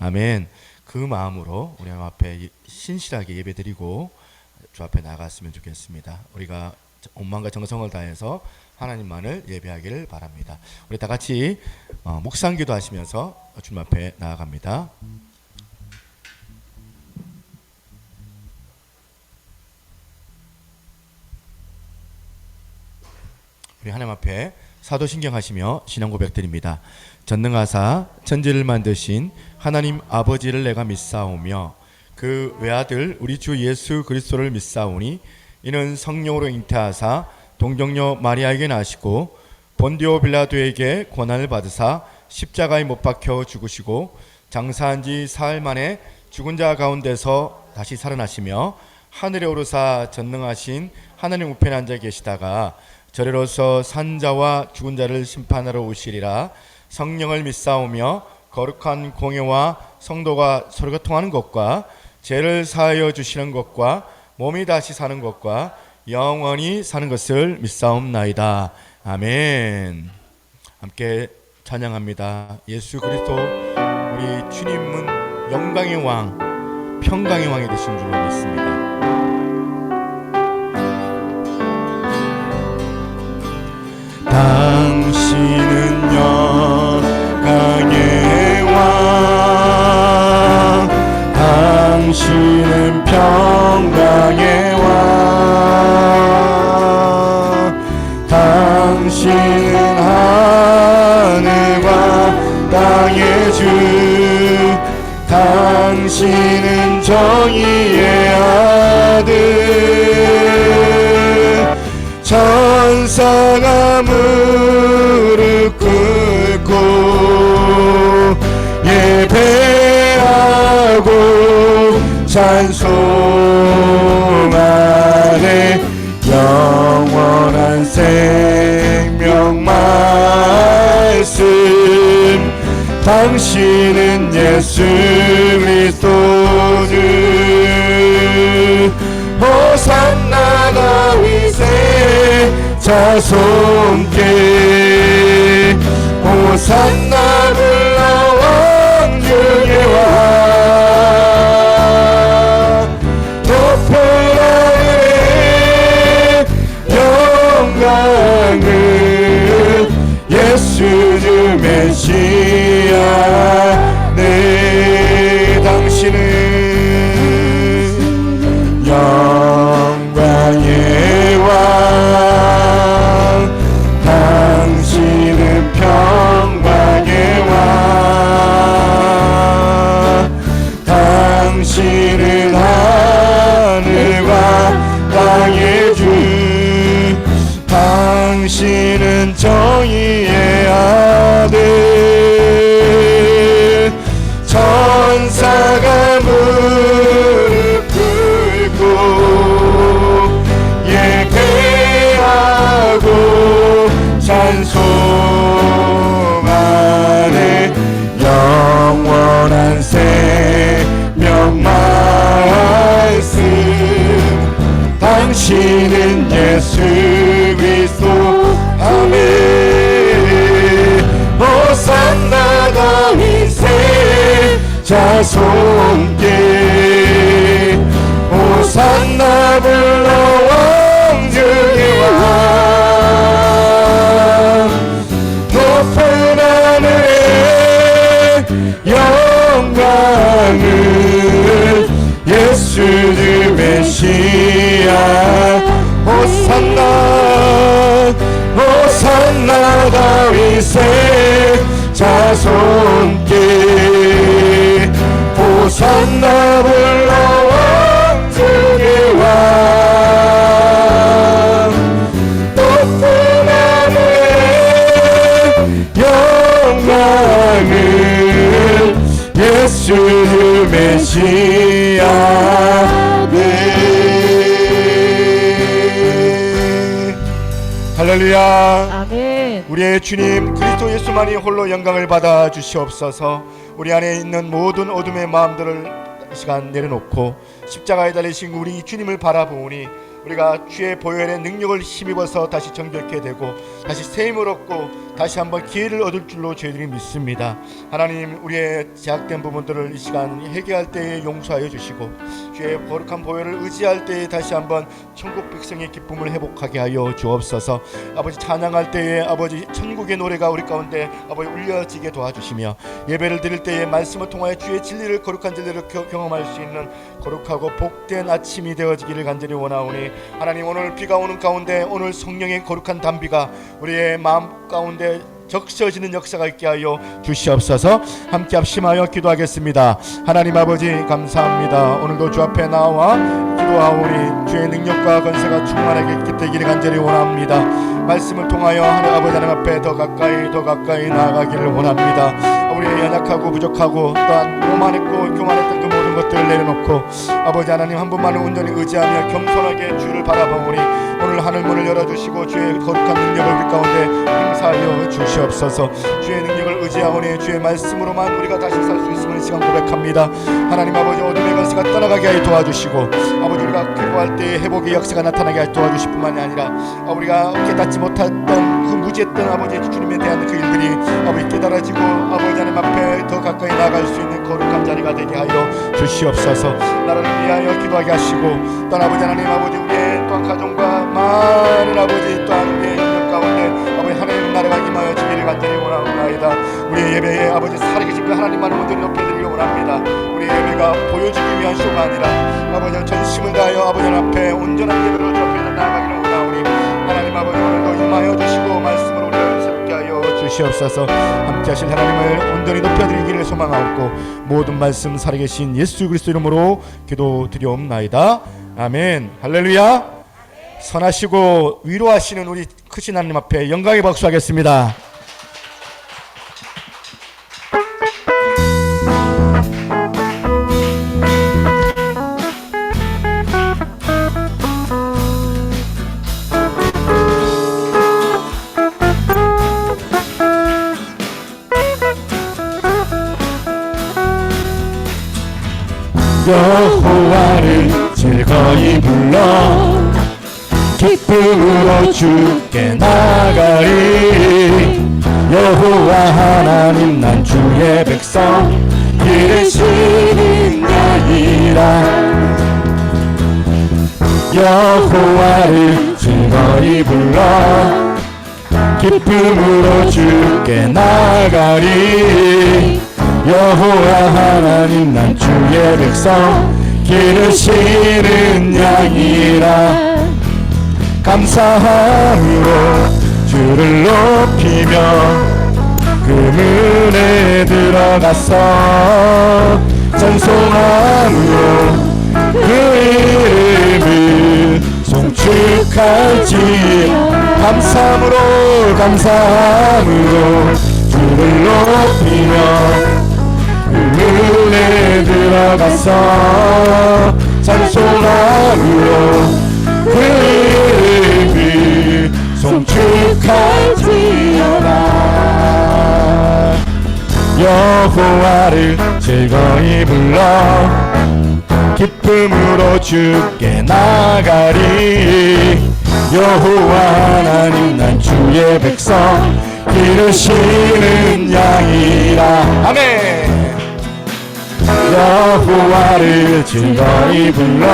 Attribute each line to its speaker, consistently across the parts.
Speaker 1: 아멘. 그 마음으로 우리 하나님 앞에 신실하게 예배드리고 주 앞에 나갔으면 좋겠습니다. 우리가 온 마음과 정성을 다해서 하나님만을 예배하기를 바랍니다. 우리 다 같이 묵상기도 하시면서 주님 앞에 나아갑니다. 우리 하나님 앞에 사도신경 하시며 신앙 고백드립니다. 전능하사 천지를 만드신 하나님 아버지를 내가 믿사오며 그 외아들 우리 주 예수 그리스도를 믿사오니 이는 성령으로 잉태하사 동정녀 마리아에게 나시고 본디오 빌라도에게 고난을 받으사 십자가에 못 박혀 죽으시고 장사한 지 사흘 만에 죽은 자 가운데서 다시 살아나시며 하늘에 오르사 전능하신 하나님 우편에 앉아 계시다가 저리로서 산자와 죽은 자를 심판하러 오시리라. 성령을 믿사오며 거룩한 공예와 성도가 서로가 통하는 것과 죄를 사하여 주시는 것과 몸이 다시 사는 것과 영원히 사는 것을 믿사옵나이다. 아멘. 함께 찬양합니다. 예수 그리스도 우리 주님은 영광의 왕, 평강의 왕이 되신 줄로 믿습니다. 당신은 영광의 왕, 당신은 평강의 왕, 당신은 하늘과 땅의 주, 당신은 정의의 아들. 천사가 무릎 꿇고 예배하고 찬송하네. 영원한 생명 말씀, 당신은 예수 그리스도 주. 호산나 다윗의 자손께 호산나 불러 왕중의 왕. 높은 하늘의 영광을 예수 주 메시아. 네, 당신은 영광의 왕, 당신은 평강의 왕, 당신은 하늘과 땅의 주, 당신은 정의의 아들. 천사가 무릎 꿇고 예배하고 찬송하네. 영원한 생명 말씀, 당신은 예수 그리스도. 아멘. 호산나 다윗의 자손께 호산나 불러 왕중의 왕. 높은 하늘의 영광을 예수 주 메시아. 호산나 호산나 다윗의 자손께 호산나 불러 왕중의 왕. 높은 하늘의 영광을 예수 주 메시아. 네. 할렐루야.
Speaker 2: 아멘.
Speaker 1: 우리의 주님 그리스도 예수만이 홀로 영광을 받아 주시옵소서. 우리 안에 있는 모든 어둠의 마음들을 이 시간 내려놓고 십자가에 달리신 우리 주님을 바라보니 우리가 주의 보혈의 능력을 힘입어서 다시 정결케 되고 다시 새 힘을 얻고 다시 한번 기회를 얻을 줄로 저희들이 믿습니다. 하나님, 우리의 제약된 부분들을 이 시간 회개할 때에 용서하여 주시고 주의 거룩한 보혈을 의지할 때에 다시 한번 천국 백성의 기쁨을 회복하게 하여 주옵소서. 아버지, 찬양할 때에 아버지 천국의 노래가 우리 가운데 아버지 울려지게 도와주시며 예배를 드릴 때에 말씀을 통하여 주의 진리를, 거룩한 진리를 경험할 수 있는 거룩하고 복된 아침이 되어지기를 간절히 원하오니 하나님, 오늘 비가 오는 가운데 오늘 성령의 거룩한 단비가 우리의 마음 가운데 적셔지는 역사가 있게 하여 주시옵소서. 함께 합심하여 기도하겠습니다. 하나님 아버지, 감사합니다. 오늘도 주 앞에 나와 기도하오니 주의 능력과 건세가 충만하게 되기를 간절히 원합니다. 말씀을 통하여 하나님 아버지 하나님 앞에 더 가까이 나아가기를 원합니다. 우리의 연약하고 부족하고 또한 오만했고 교만했던 그 모든 것들을 내려놓고 아버지 하나님 한 분만을 온전히 의지하며 겸손하게 주를 바라보오니 오늘 하늘 문을 열어주시고 주의 거룩한 능력을 우리 가운데 행사하여 주시옵소서. 주의 능력을 의지하오니 주의 말씀으로만 우리가 다시 살 수 있음을 시간 고백합니다. 하나님 아버지, 어둠의 권세가 떠나가게 하여 도와주시고 아버지, 우리가 기도할 때 회복의 역사가 나타나게 하여 도와주실 뿐만이 아니라 우리가 깨닫지 못했던 그 무지했던 아버지 주님에 대한 그 일들이 아버지 깨달아지고 아버지 하나님 앞에 더 가까이 나아갈 수 있는 거룩한 자리가 되게 하여 주시옵소서. 나라를 위하여 기도하게 하시고 또한 아버지 하나님 아버지, 우리의 또한 가정과 많은 아버지 또한 우리의 영역 가운데 아버지 하나님 나라가 임하여 주기를 간절히 원하옵나이다. 우리의 예배에 아버지 살아계신 그 하나님만을 온전히 높여드리려 원합니다. 우리의 예배가 보여주기 위한 쇼가 아니라 아버지 전심을 다하여 아버지 앞에 온전한 예배로 접해서 나아가기를 원하오니 하나님 아버지, 오늘도 임하여 주시고 말씀으로 우리를 새롭게 하여 주시옵소서. 함께 하실 하나님을 온전히 높여드리기를 소망하옵고 모든 말씀 살아계신 예수 그리스도 이름으로 기도드리옵나이다. 아멘. 할렐루야. 선하시고 위로하시는 우리 크신 하나님 앞에 영광의 박수하겠습니다.
Speaker 2: 여호와를 즐거이 불러 기쁨으로 주께 나가리. 여호와 하나님, 난 주의 백성 기르시는 자이라. 여호와를 즐거이 불러 기쁨으로 주께 나가리. 여호와 하나님, 난 주의 백성 기르시는 양이라. 감사함으로 주를 높이며 그 문에 들어가서 찬송함으로 그 이름을 송축할지. 감사함으로 주를 높이며 그 문에 들어가서 찬송함으로 그 이름을 송축할지어다. 여호와를 즐거이 불러 기쁨으로 주께 나가리. 여호와 하나님, 난 주의 백성 기르시는 양이라. 아멘. 여호와를 즐거이 불러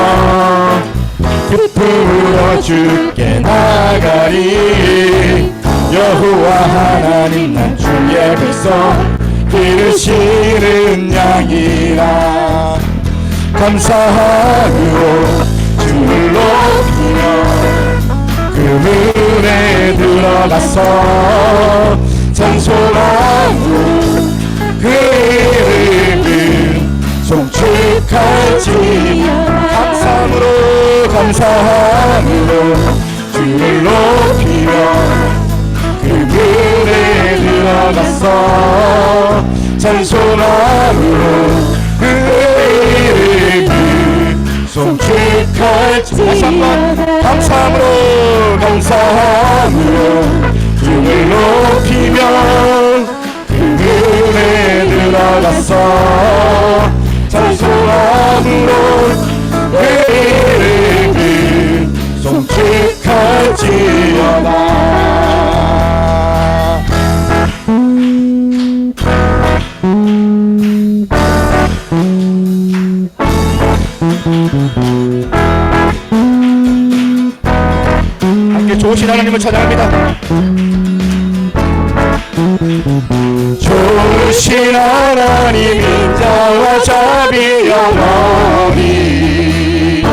Speaker 2: 기쁨으로 주께 나가리. 여호와 하나님, 난 주의 백성 기르시는 양이라. 감사함으로 주를 높이며 그 문에 들어가서 찬송함으로 그 이름을 송축할지. 감사함으로 주를 높이며 그 문에 들어가서 찬송함으로 그 이름을 송축할지. 다시 한번 감사함으로 주를 높이며 그 문에 들어가서 찬송함으로 그 이름을 송축할지어다.
Speaker 1: 함께 좋으신 하나님을 찬양합니다.
Speaker 2: 좋으신 하나님 인자와 자비 영원히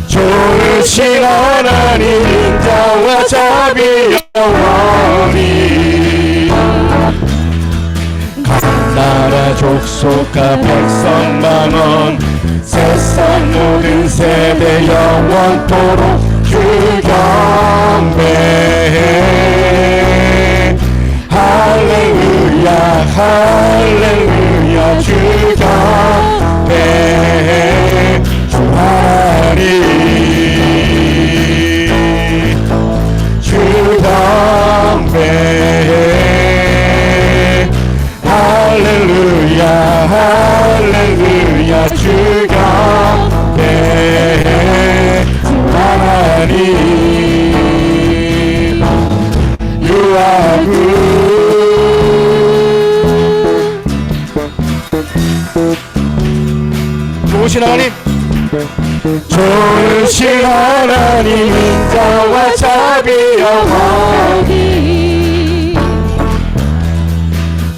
Speaker 2: 좋으신 하나님 인자와 자비 영원히 나라 족속과 백성 만원 세상 모든 세대 영원토록 주 경배해 할렐루야 할렐루야 주 경배해 주 하나님 주 경배해 할렐루야 할렐루야 주 경배해 주 하나님 유아구
Speaker 1: 좋으신 하나님
Speaker 2: 좋으신 하나님 인자와 자비 영원히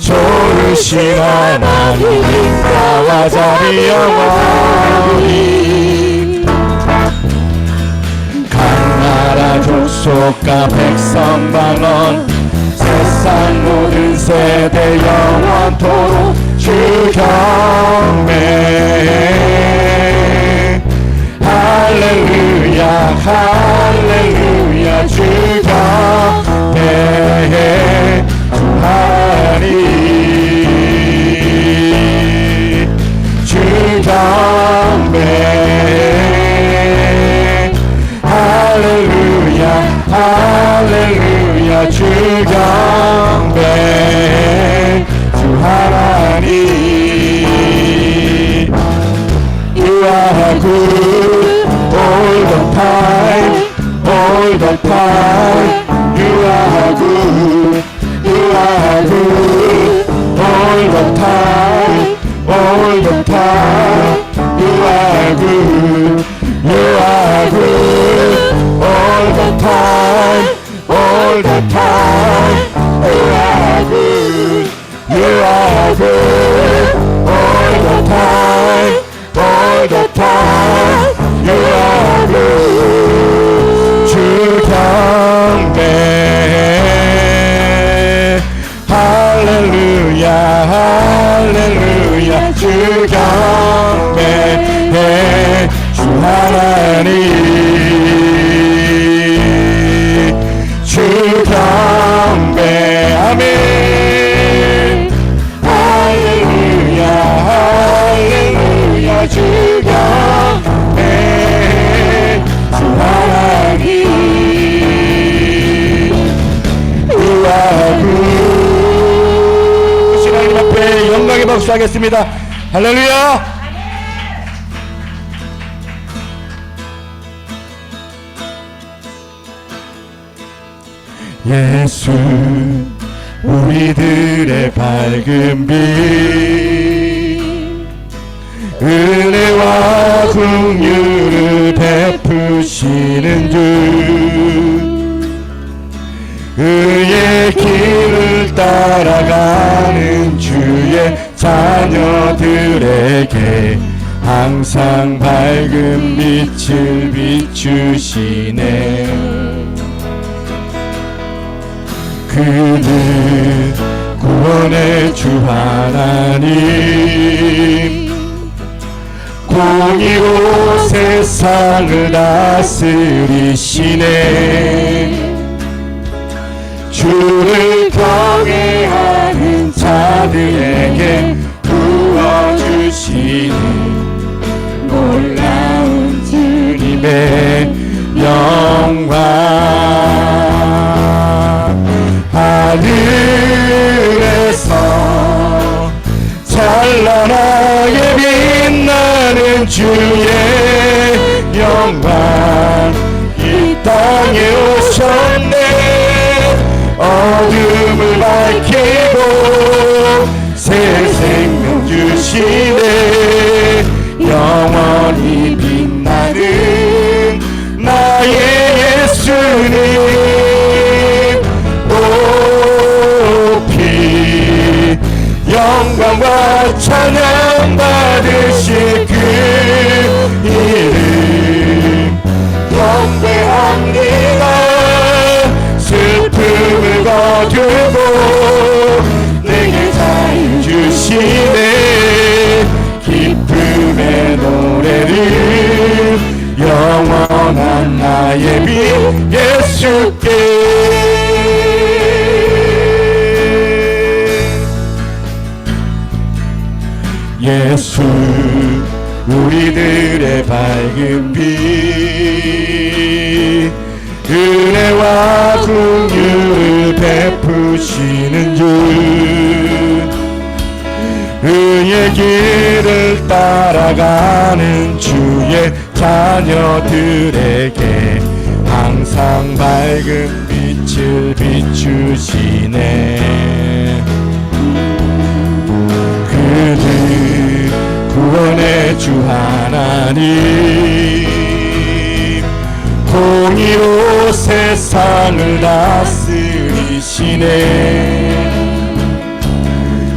Speaker 2: 좋으신 하나님 인자와 자비 영원히 강나라 족속과 백성 만원 세상 모든 세대 영원토록 주 경배해 할렐루야 할렐루야 주 경배해 주 하나님 주 경배해 할렐루야 할렐루야 주 경배해 주 하나님 You are good all the time all the time You are good You are good all the time all the time You are good You are good all the time all the time You are good You are good all the time all the time You are good 주 경배해 할렐루야 할렐루야 주 경배해 주 하나님 주 경배 아멘 할렐루야 할렐루야 주 경배해 주 하나님 유아구
Speaker 1: 하나님 앞에 영광의 박수 하겠습니다. 할렐루야.
Speaker 2: 예수 우리들의 밝은 빛 은혜와 긍휼을 베푸시는 주 의의 길을 따라가는 주의 자녀들에게 항상 밝은 빛을 비추시네 그는 구원의 주 하나님 공의로 세상을 다스리시네 주를 경외하는 자들에게 부어주시는 놀라운 주님의 영광 하늘에서 찬란하게 빛나는 주의 영광 이 땅에 오셨네 어둠을 밝히고 새 생명 주시네 주시네 영원히 빛나는 나의 예수님 높이 영광과 찬양 받으실 그 이름 경배합니다. 슬픔을 거두고 내게 자유 주시네 기쁨의 노래를 영원한 나의 빛 예수께 예수 우리들의 밝은 빛 은혜와 긍휼을 베푸시는 주 의의 길을 따라가는 주의 자녀들에게 항상 밝은 빛을 비추시네 그는 구원의 주 하나님 공의로 세상을 다스리시네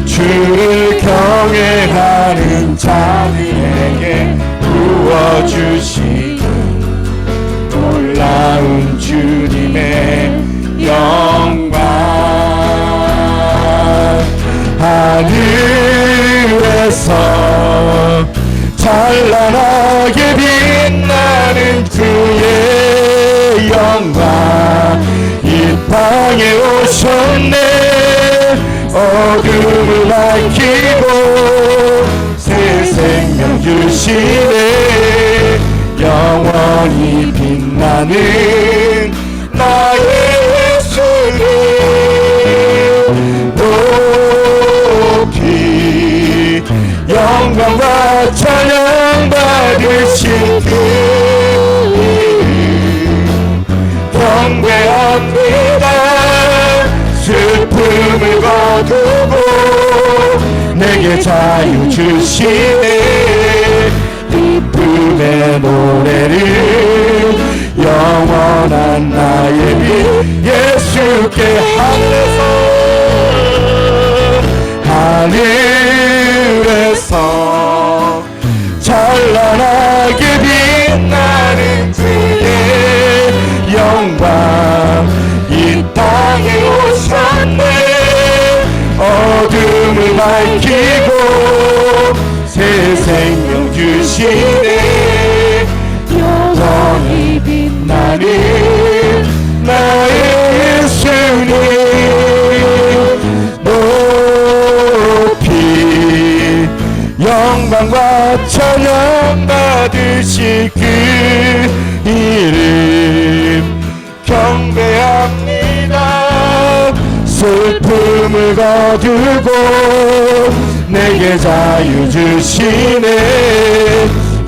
Speaker 2: 주를 경외하는 자들에게 부어주시는 놀라운 주님의 영광 하늘에서 찬란하게 빛나는 주의 영광 이 땅에 오셨네 어둠을 밝히고 새 생명 주시네 영원히 빛나는 나의 예수님 높이 영광과 찬양 받으신 그 이름 경배합니다. 슬픔을 거두고 내게 자유 주시네 기쁨의 노래를 영원한 나의 빛 예수께 하늘에서 찬란하게 빛나는 주의 영광 이 땅에 오셨네 어둠을 밝히고 새 생명 주시네 영원히 빛나는 나의 예수님 높이 영광과 찬양 받으실 그 이름 경배합니다. 슬픔을 거두고 내게 자유 주시네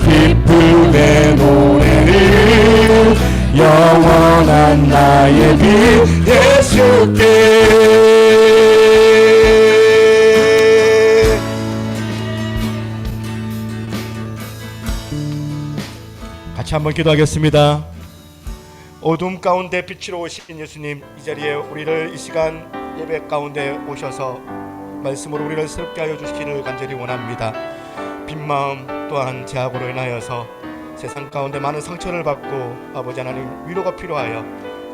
Speaker 2: 기쁨의 노래를 영원한 나의 빛 예수께
Speaker 1: 같이 한번 기도하겠습니다. 어둠 가운데 빛으로 오신 예수님 이 자리에 우리를 이 시간 예배 가운데 오셔서 말씀으로 우리를 새롭게 하여 주시기를 간절히 원합니다. 빈 마음 또한 죄악으로 인하여서 세상 가운데 많은 상처를 받고 아버지 하나님 위로가 필요하여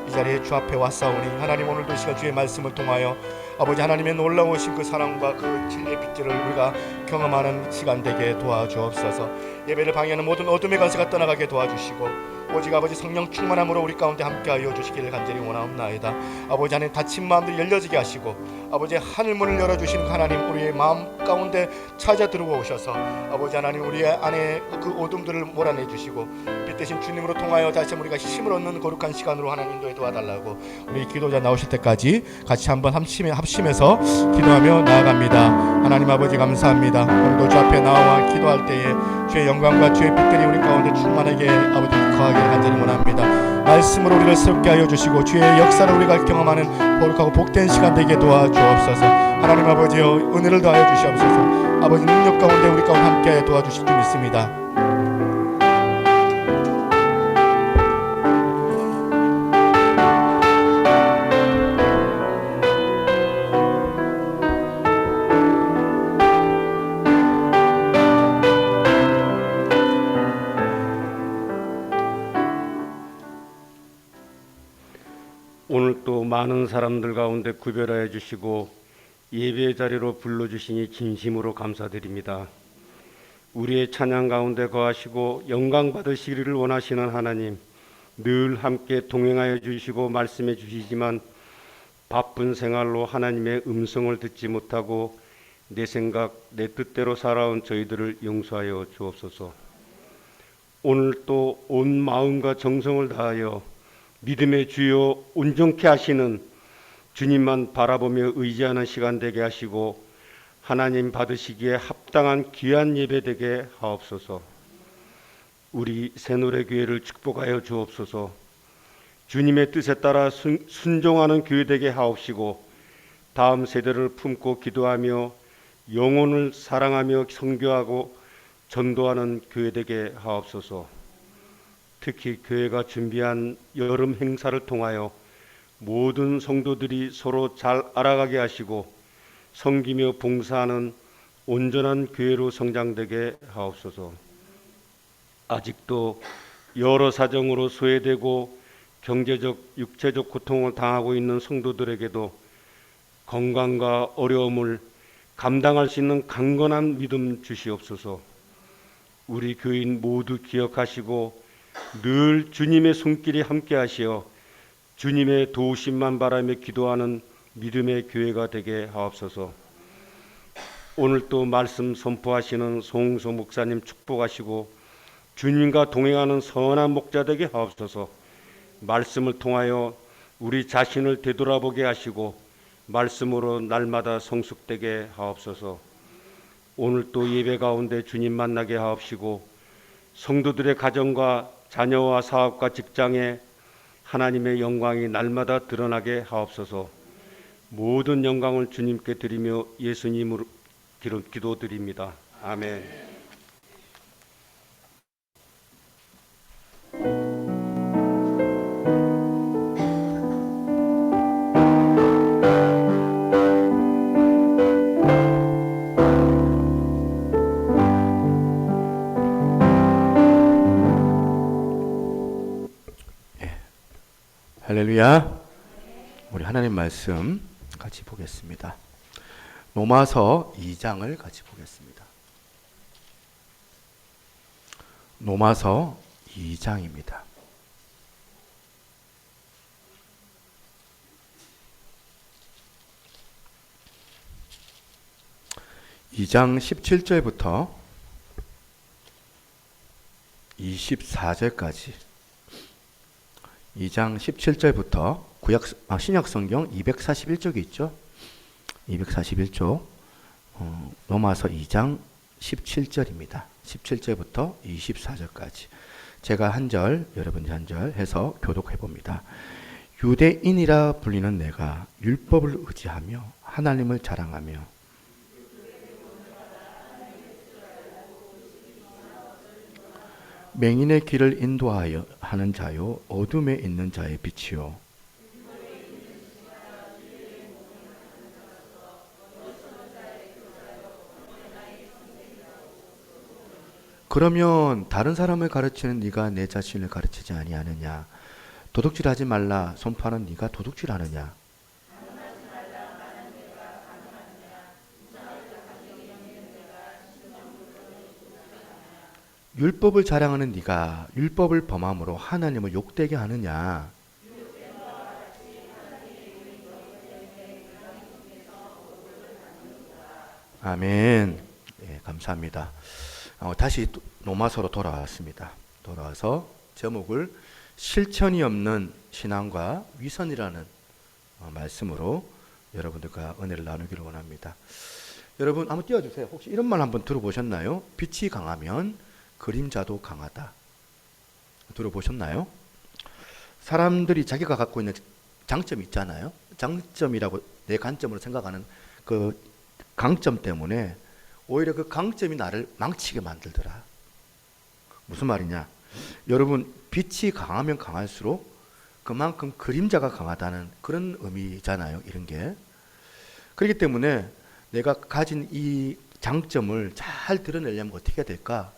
Speaker 1: 이 자리에 주 앞에 왔사오니 하나님 오늘도 이 시간 주의 말씀을 통하여 아버지 하나님의 놀라우신 그 사랑과 그 진리의 빛들을 우리가 경험하는 시간 되게 도와주옵소서. 예배를 방해하는 모든 어둠의 관세가 떠나가게 도와주시고 오직 아버지 성령 충만함으로 우리 가운데 함께하여 주시기를 간절히 원하옵나이다. 아버지 하나님 닫힌 마음들 열려지게 하시고 아버지 하늘문을 열어주신 하나님 우리의 마음 가운데 찾아 들어오셔서 아버지 하나님 우리의 안에 그 어둠들을 몰아내 주시고 빛 대신 주님으로 통하여 다시 한번 우리가 힘을 얻는 거룩한 시간으로 하나님 인도해 도와달라고 우리 기도자 나오실 때까지 같이 한번 합심해서 기도하며 나아갑니다. 하나님 아버지 감사합니다. 오늘도 주 앞에 나와 기도할 때에 주의 영광과 주의 빛들이 우리 가운데 충만하게 아버지 거하기를 간절히 원합니다. 말씀으로 우리를 새롭게 하여 주시고 주의 역사를 우리가 경험하는 거룩하고 복된 시간 되게 도와주옵소서. 하나님 아버지여 은혜를 더하여 주시옵소서. 아버지 능력 가운데 우리 가운데 함께 도와주실 줄 믿습니다.
Speaker 3: 오늘 또 많은 사람들 가운데 구별하여 주시고 예배의 자리로 불러주시니 진심으로 감사드립니다. 우리의 찬양 가운데 거하시고 영광 받으시기를 원하시는 하나님, 늘 함께 동행하여 주시고 말씀해 주시지만 바쁜 생활로 하나님의 음성을 듣지 못하고 내 생각, 내 뜻대로 살아온 저희들을 용서하여 주옵소서. 오늘 또 온 마음과 정성을 다하여 믿음의 주요 온전케 하시는 주님만 바라보며 의지하는 시간 되게 하시고 하나님 받으시기에 합당한 귀한 예배 되게 하옵소서. 우리 새노래교회를 축복하여 주옵소서. 주님의 뜻에 따라 순종하는 교회 되게 하옵시고 다음 세대를 품고 기도하며 영혼을 사랑하며 선교하고 전도하는 교회 되게 하옵소서. 특히 교회가 준비한 여름 행사를 통하여 모든 성도들이 서로 잘 알아가게 하시고 섬기며 봉사하는 온전한 교회로 성장되게 하옵소서. 아직도 여러 사정으로 소외되고 경제적, 육체적 고통을 당하고 있는 성도들에게도 건강과 어려움을 감당할 수 있는 강건한 믿음 주시옵소서. 우리 교인 모두 기억하시고 늘 주님의 손길이 함께 하시어 주님의 도우심만 바라며 기도하는 믿음의 교회가 되게 하옵소서. 오늘 또 말씀 선포하시는 송소 목사님 축복하시고 주님과 동행하는 선한 목자 되게 하옵소서. 말씀을 통하여 우리 자신을 되돌아보게 하시고 말씀으로 날마다 성숙되게 하옵소서. 오늘 또 예배 가운데 주님 만나게 하옵시고 성도들의 가정과 자녀와 사업과 직장에 하나님의 영광이 날마다 드러나게 하옵소서. 모든 영광을 주님께 드리며 예수님으로 기도드립니다. 아멘.
Speaker 1: 할렐루야. 우리 하나님 말씀 같이 보겠습니다. 로마서 2장을 같이 보겠습니다. 로마서 2장입니다. (2장) 17절부터 24절까지 2장 17절부터 신약 성경 241쪽이 있죠. 241쪽 로마서 2장 17절입니다. 17절부터 24절까지 제가 한 절, 여러분이 한 절 해서 교독해 봅니다. 유대인이라 불리는 내가 율법을 의지하며 하나님을 자랑하며 맹인의 길을 인도하여 하는 자요 어둠에 있는 자의 빛이요 그러면 다른 사람을 가르치는 네가 내 자신을 가르치지 아니하느냐? 도둑질하지 말라 선포하는 네가 도둑질하느냐? 율법을 자랑하는 네가 율법을 범함으로 하나님을 욕되게 하느냐? 아멘. 예, 감사합니다. 다시 로마서로 돌아왔습니다. 돌아와서 제목을 실천이 없는 신앙과 위선이라는 말씀으로 여러분들과 은혜를 나누기를 원합니다. 여러분 한번 띄워주세요. 혹시 이런 말 한번 들어보셨나요? 빛이 강하면 그림자도 강하다. 들어보셨나요? 사람들이 자기가 갖고 있는 장점이 있잖아요. 장점이라고 내 관점으로 생각하는 그 강점 때문에 오히려 그 강점이 나를 망치게 만들더라. 무슨 말이냐? 여러분, 빛이 강하면 강할수록 그만큼 그림자가 강하다는 그런 의미잖아요. 이런 게. 그렇기 때문에 내가 가진 이 장점을 잘 드러내려면 어떻게 해야 될까?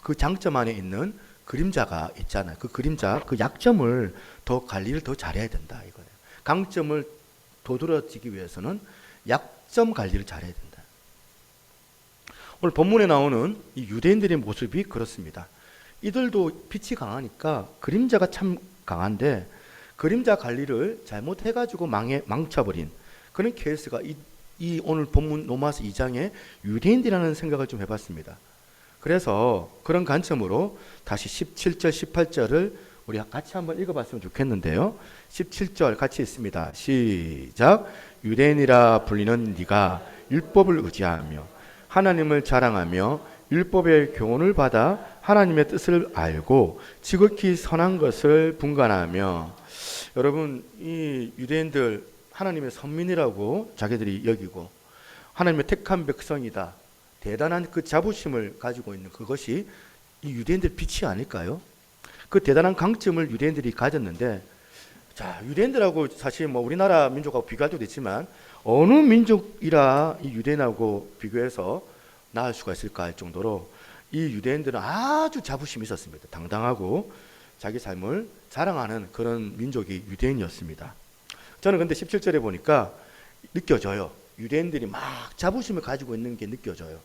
Speaker 1: 그 장점 안에 있는 그림자가 있잖아요. 그 그림자, 그 약점을 더 관리를 더 잘해야 된다 이거예요. 강점을 도드라지기 위해서는 약점 관리를 잘해야 된다. 오늘 본문에 나오는 이 유대인들의 모습이 그렇습니다. 이들도 빛이 강하니까 그림자가 참 강한데 그림자 관리를 잘못해가지고 망쳐버린 그런 케이스가 이 오늘 본문 로마서 2장의 유대인들이라는 생각을 좀 해봤습니다. 그래서 그런 관점으로 다시 17절, 18절을 우리 같이 한번 읽어봤으면 좋겠는데요. 17절 같이 있습니다. 시작. 유대인이라 불리는 네가 율법을 의지하며 하나님을 자랑하며 율법의 교훈을 받아 하나님의 뜻을 알고 지극히 선한 것을 분간하며. 여러분, 이 유대인들 하나님의 선민이라고 자기들이 여기고 하나님의 택한 백성이다. 대단한 그 자부심을 가지고 있는 그것이 이 유대인들 빛이 아닐까요? 그 대단한 강점을 유대인들이 가졌는데, 자, 유대인들하고 사실 뭐 우리나라 민족하고 비교할 때도 있지만 어느 민족이라 이 유대인하고 비교해서 나을 수가 있을까 할 정도로 이 유대인들은 아주 자부심이 있었습니다. 당당하고 자기 삶을 자랑하는 그런 민족이 유대인이었습니다. 저는 근데 17절에 보니까 느껴져요. 유대인들이 막 자부심을 가지고 있는 게 느껴져요.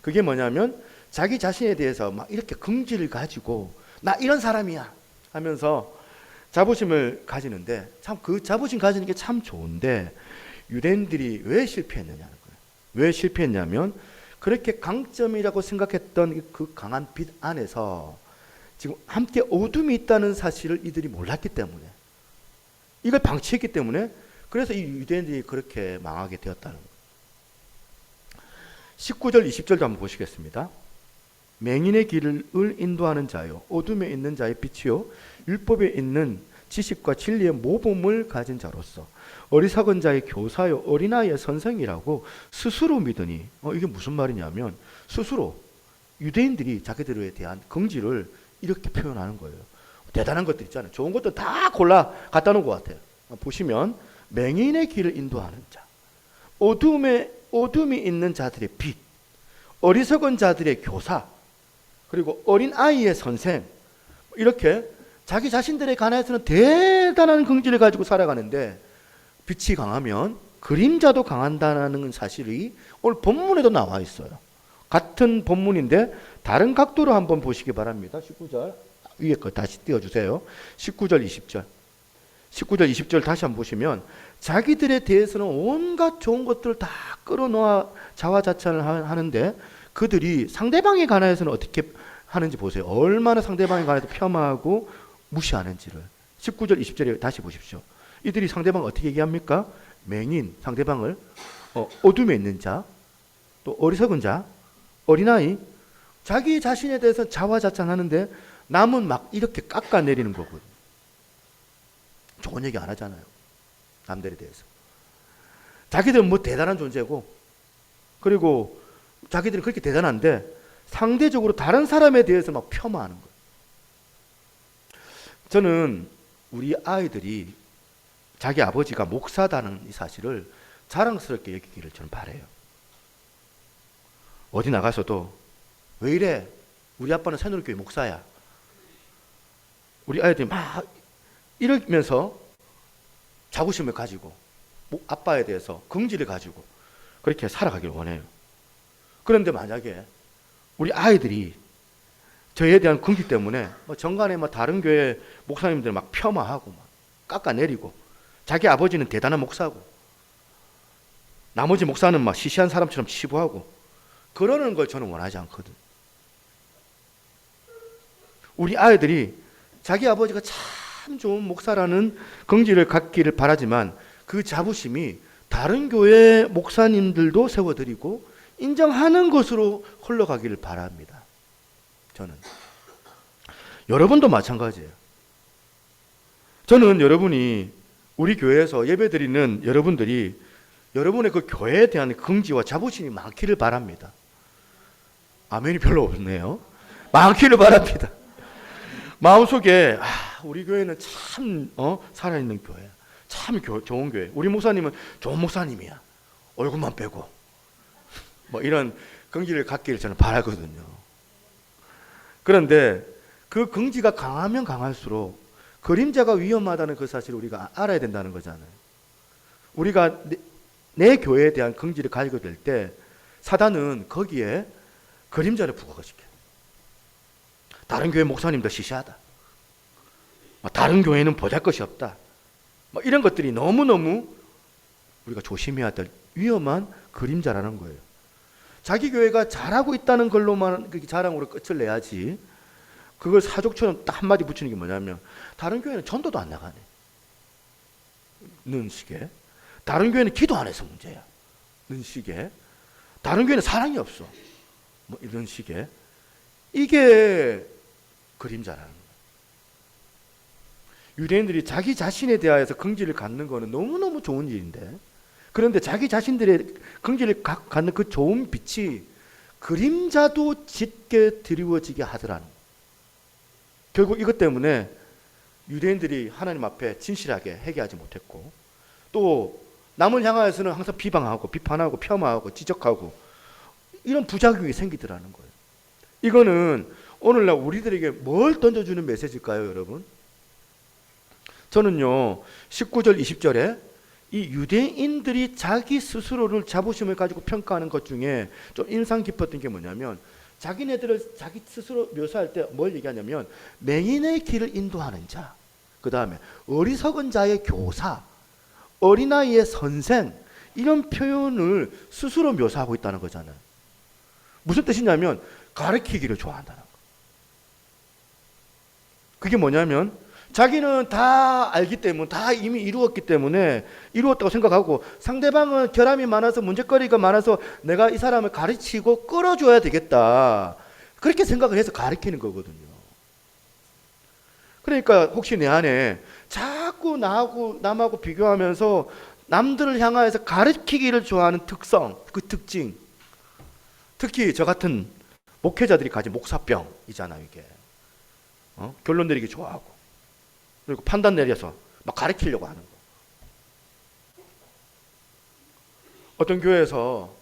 Speaker 1: 그게 뭐냐면 자기 자신에 대해서 막 이렇게 긍지를 가지고 나 이런 사람이야 하면서 자부심을 가지는데, 참 그 자부심 가지는 게 참 좋은데 유대인들이 왜 실패했느냐는 거예요. 왜 실패했냐면 그렇게 강점이라고 생각했던 그 강한 빛 안에서 지금 함께 어둠이 있다는 사실을 이들이 몰랐기 때문에, 이걸 방치했기 때문에, 그래서 이 유대인들이 그렇게 망하게 되었다는 거예요. 19절 20절도 한번 보시겠습니다. 맹인의 길을 인도하는 자요 어둠에 있는 자의 빛이요 율법에 있는 지식과 진리의 모범을 가진 자로서 어리석은 자의 교사요 어린아이의 선생이라고 스스로 믿으니. 이게 무슨 말이냐면 스스로 유대인들이 자기들에 대한 긍지를 이렇게 표현하는 거예요. 대단한 것들 있잖아요. 좋은 것들 다 골라 갖다 놓은 것 같아요. 보시면 맹인의 길을 인도하는 자, 어둠이 있는 자들의 빛, 어리석은 자들의 교사, 그리고 어린 아이의 선생, 이렇게 자기 자신들에 관해서는 대단한 긍지를 가지고 살아가는데 빛이 강하면 그림자도 강한다는 사실이 오늘 본문에도 나와 있어요. 같은 본문인데 다른 각도로 한번 보시기 바랍니다. 19절 위에 거 다시 띄워주세요. 19절 20절 19절 20절 다시 한번 보시면 자기들에 대해서는 온갖 좋은 것들을 다 끌어놓아 자화자찬을 하는데 그들이 상대방에 관해서는 어떻게 하는지 보세요. 얼마나 상대방에 관해서 폄하하고 무시하는지를. 19절 20절에 다시 보십시오. 이들이 상대방을 어떻게 얘기합니까? 맹인, 상대방을 어둠에 있는 자, 또 어리석은 자, 어린아이, 자기 자신에 대해서 자화자찬하는데 남은 막 이렇게 깎아내리는 거거든요. 좋은 얘기 안 하잖아요. 남들에 대해서. 자기들은 뭐 대단한 존재고, 그리고 자기들은 그렇게 대단한데 상대적으로 다른 사람에 대해서 막 폄하하는 거예요. 저는 우리 아이들이 자기 아버지가 목사다는 이 사실을 자랑스럽게 여기기를 저는 바라요. 어디 나가서도 왜 이래? 우리 아빠는 새누리교회 목사야. 우리 아이들이 막 이러면서 자부심을 가지고 아빠에 대해서 긍지를 가지고 그렇게 살아가길 원해요. 그런데 만약에 우리 아이들이 저에 대한 긍지 때문에 정간에 다른 교회 목사님들 막 폄하하고 막 깎아내리고 자기 아버지는 대단한 목사고 나머지 목사는 막 시시한 사람처럼 치부하고 그러는 걸 저는 원하지 않거든. 우리 아이들이 자기 아버지가 참 좋은 목사라는 긍지를 갖기를 바라지만 그 자부심이 다른 교회 목사님들도 세워드리고 인정하는 것으로 흘러가기를 바랍니다. 저는. 여러분도 마찬가지예요. 저는 여러분이 우리 교회에서 예배드리는 여러분들이
Speaker 2: 여러분의 그 교회에 대한 긍지와 자부심이 많기를 바랍니다. 아멘이 별로 없네요. 많기를 바랍니다. 마음속에 우리 교회는 참 살아있는 교회야. 참 좋은 교회. 우리 목사님은 좋은 목사님이야. 얼굴만 빼고 뭐 이런 긍지를 갖기를 저는 바라거든요. 그런데 그 긍지가 강하면 강할수록 그림자가 위험하다는 그 사실을 우리가 알아야 된다는 거잖아요. 우리가 내 교회에 대한 긍지를 가지게 될 때 사단은 거기에 그림자를 부각시켜요. 다른 교회 목사님도 시시하다. 다른 교회는 보잘것이 없다. 이런 것들이 너무너무 우리가 조심해야 될 위험한 그림자라는 거예요. 자기 교회가 잘하고 있다는 걸로만 자랑으로 끝을 내야지, 그걸 사족처럼 딱 한마디 붙이는 게 뭐냐면 다른 교회는 전도도 안 나가네 는 식의, 다른 교회는 기도 안 해서 문제야 는 식의, 다른 교회는 사랑이 없어 뭐 이런 식의, 이게 그림자라는 거예요. 유대인들이 자기 자신에 대하여서 긍지를 갖는 거는 너무너무 좋은 일인데, 그런데 자기 자신들의 긍지를 갖는 그 좋은 빛이 그림자도 짙게 드리워지게 하더라는 거예요. 결국 이것 때문에 유대인들이 하나님 앞에 진실하게 회개하지 못했고, 또 남을 향하여서는 항상 비방하고 비판하고 폄하하고 지적하고 이런 부작용이 생기더라는 거예요. 이거는 오늘날 우리들에게 뭘 던져주는 메시지일까요, 여러분? 저는요 19절 20절에 이 유대인들이 자기 스스로를 자부심을 가지고 평가하는 것 중에 좀 인상 깊었던 게 뭐냐면, 자기네들을 자기 스스로 묘사할 때 뭘 얘기하냐면 맹인의 길을 인도하는 자, 그 다음에 어리석은 자의 교사, 어린아이의 선생, 이런 표현을 스스로 묘사하고 있다는 거잖아요. 무슨 뜻이냐면 가르치기를 좋아한다는 거. 그게 뭐냐면 자기는 다 알기 때문에, 다 이미 이루었기 때문에 이루었다고 생각하고, 상대방은 결함이 많아서 문제거리가 많아서 내가 이 사람을 가르치고 끌어줘야 되겠다, 그렇게 생각을 해서 가르치는 거거든요. 그러니까 혹시 내 안에 자꾸 남하고 비교하면서 남들을 향하여서 가르치기를 좋아하는 특성, 그 특징, 특히 저 같은 목회자들이 가진 목사병이잖아요. 이게 결론 내리기 좋아하고, 그리고 판단 내려서 막 가르치려고 하는 거. 어떤 교회에서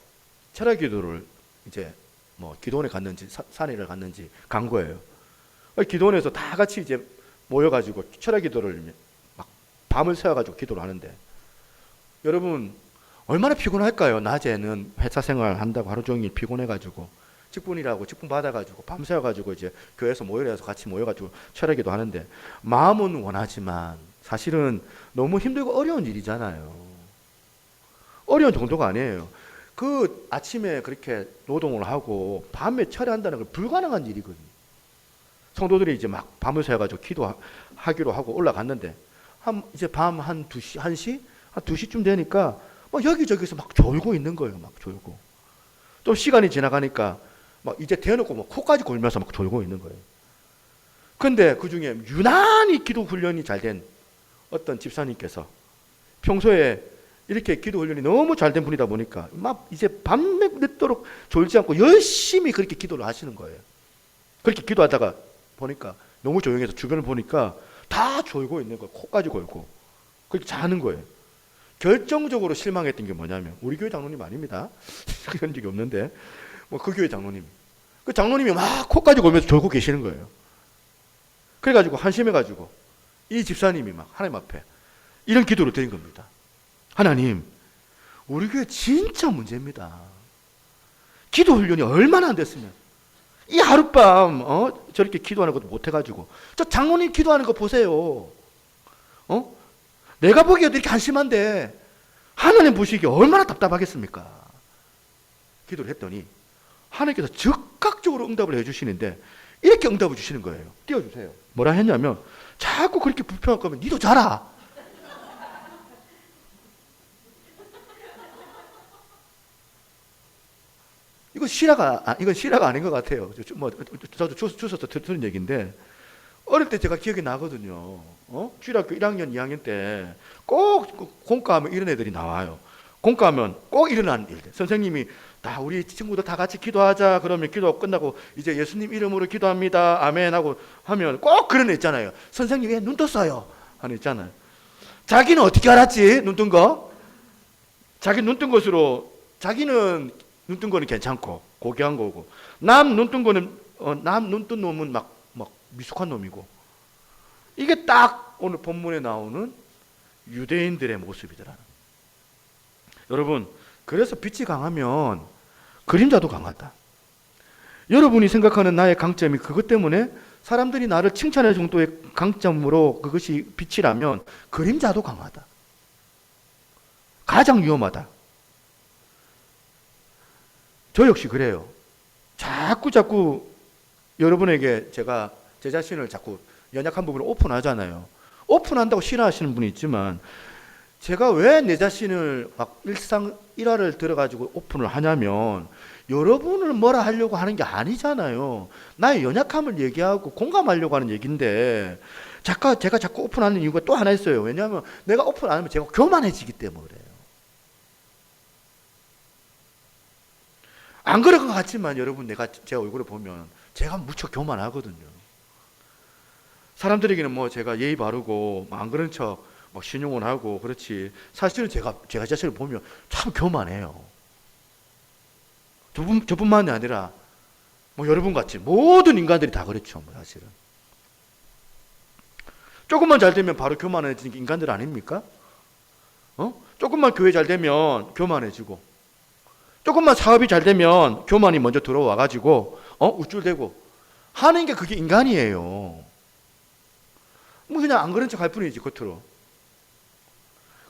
Speaker 2: 철학 기도를 이제 뭐 기도원에 갔는지 산에를 갔는지 간 거예요. 기도원에서 다 같이 이제 모여가지고 철학 기도를 막 밤을 새워가지고 기도를 하는데, 여러분 얼마나 피곤할까요? 낮에는 회사 생활 한다고 하루 종일 피곤해가지고 직분이라고 직분 받아가지고 밤새워가지고 이제 교회에서 모여서 같이 모여가지고 철학기도 하는데, 마음은 원하지만 사실은 너무 힘들고 어려운 일이잖아요. 어려운 정도가 아니에요. 그 아침에 그렇게 노동을 하고 밤에 철회한다는 건 불가능한 일이거든요. 성도들이 이제 막 밤을 새워가지고 기도하기로 하고 올라갔는데, 이제 밤 한 2시, 1시? 한 2시쯤 되니까 막 여기저기서 막 졸고 있는 거예요. 막 졸고. 또 시간이 지나가니까 막 이제 대놓고 막 코까지 골면서 막 졸고 있는 거예요. 그런데 그 중에 유난히 기도 훈련이 잘 된 어떤 집사님께서 평소에 이렇게 기도 훈련이 너무 잘 된 분이다 보니까 막 이제 밤늦도록 졸지 않고 열심히 그렇게 기도를 하시는 거예요. 그렇게 기도하다가 보니까 너무 조용해서 주변을 보니까 다 졸고 있는 거예요. 코까지 골고. 그렇게 자는 거예요. 결정적으로 실망했던 게 뭐냐면, 우리 교회 장로님 아닙니다. 그런 적이 없는데 뭐 그 교회 장로님, 그 장로님이 막 코까지 골면서 졸고 계시는 거예요. 그래가지고 한심해가지고 이 집사님이 막 하나님 앞에 이런 기도를 드린 겁니다. 하나님, 우리 교회 진짜 문제입니다. 기도 훈련이 얼마나 안 됐으면 이 하룻밤 저렇게 기도하는 것도 못해가지고, 저 장로님 기도하는 거 보세요. 내가 보기에도 이렇게 한심한데 하나님 보시기에 얼마나 답답하겠습니까? 기도를 했더니 하나님께서 즉각적으로 응답을 해주시는데, 이렇게 응답을 주시는 거예요. 띄워주세요. 뭐라 했냐면, 자꾸 그렇게 불평할 거면 니도 자라. 이건 실화가 아닌 것 같아요. 저도 주워서 들은 얘기인데, 어릴 때 제가 기억이 나거든요. 주일학교 1학년, 2학년 때 꼭 공과하면 이런 애들이 나와요. 공과하면 꼭 일어나는 일들. 선생님이 다 우리 친구들 다 같이 기도하자 그러면 기도 끝나고 이제 예수님 이름으로 기도합니다. 아멘 하고 하면 꼭 그런 애 있잖아요. 선생님 왜 눈 떴어요? 하는 애 있잖아요. 자기는 어떻게 알았지? 눈 뜬 거? 자기 눈 뜬 것으로 자기는 눈 뜬 거는 괜찮고 고귀한 거고 남 눈 뜬 거는 남 눈 뜬 놈은 막 미숙한 놈이고 이게 딱 오늘 본문에 나오는 유대인들의 모습이더라는. 여러분 그래서 빛이 강하면 그림자도 강하다. 여러분이 생각하는 나의 강점이 그것 때문에 사람들이 나를 칭찬할 정도의 강점으로 그것이 빛이라면 그림자도 강하다. 가장 위험하다. 저 역시 그래요. 자꾸 여러분에게 제가 제 자신을 자꾸 연약한 부분을 오픈하잖아요. 오픈한다고 싫어하시는 분이 있지만 제가 왜 내 자신을 막 일상 일화를 들어가지고 오픈을 하냐면 여러분을 뭐라 하려고 하는 게 아니잖아요. 나의 연약함을 얘기하고 공감하려고 하는 얘기인데 제가 자꾸 오픈하는 이유가 또 하나 있어요. 왜냐하면 내가 오픈 안 하면 제가 교만해지기 때문에 그래요. 안 그럴 것 같지만 여러분 내가 제 얼굴을 보면 제가 무척 교만하거든요. 사람들에게는 뭐 제가 예의 바르고 안 그런 척 막 신용을 하고 그렇지 사실은 제가 자신을 보면 참 교만해요. 저뿐만이 아니라 뭐 여러분 같이 모든 인간들이 다 그렇죠. 뭐 사실은 조금만 잘 되면 바로 교만해지는 게 인간들 아닙니까? 조금만 교회 잘 되면 교만해지고 조금만 사업이 잘 되면 교만이 먼저 들어와 가지고 우쭐대고 하는 게 그게 인간이에요. 뭐 그냥 안 그런 척 할 뿐이지 겉으로.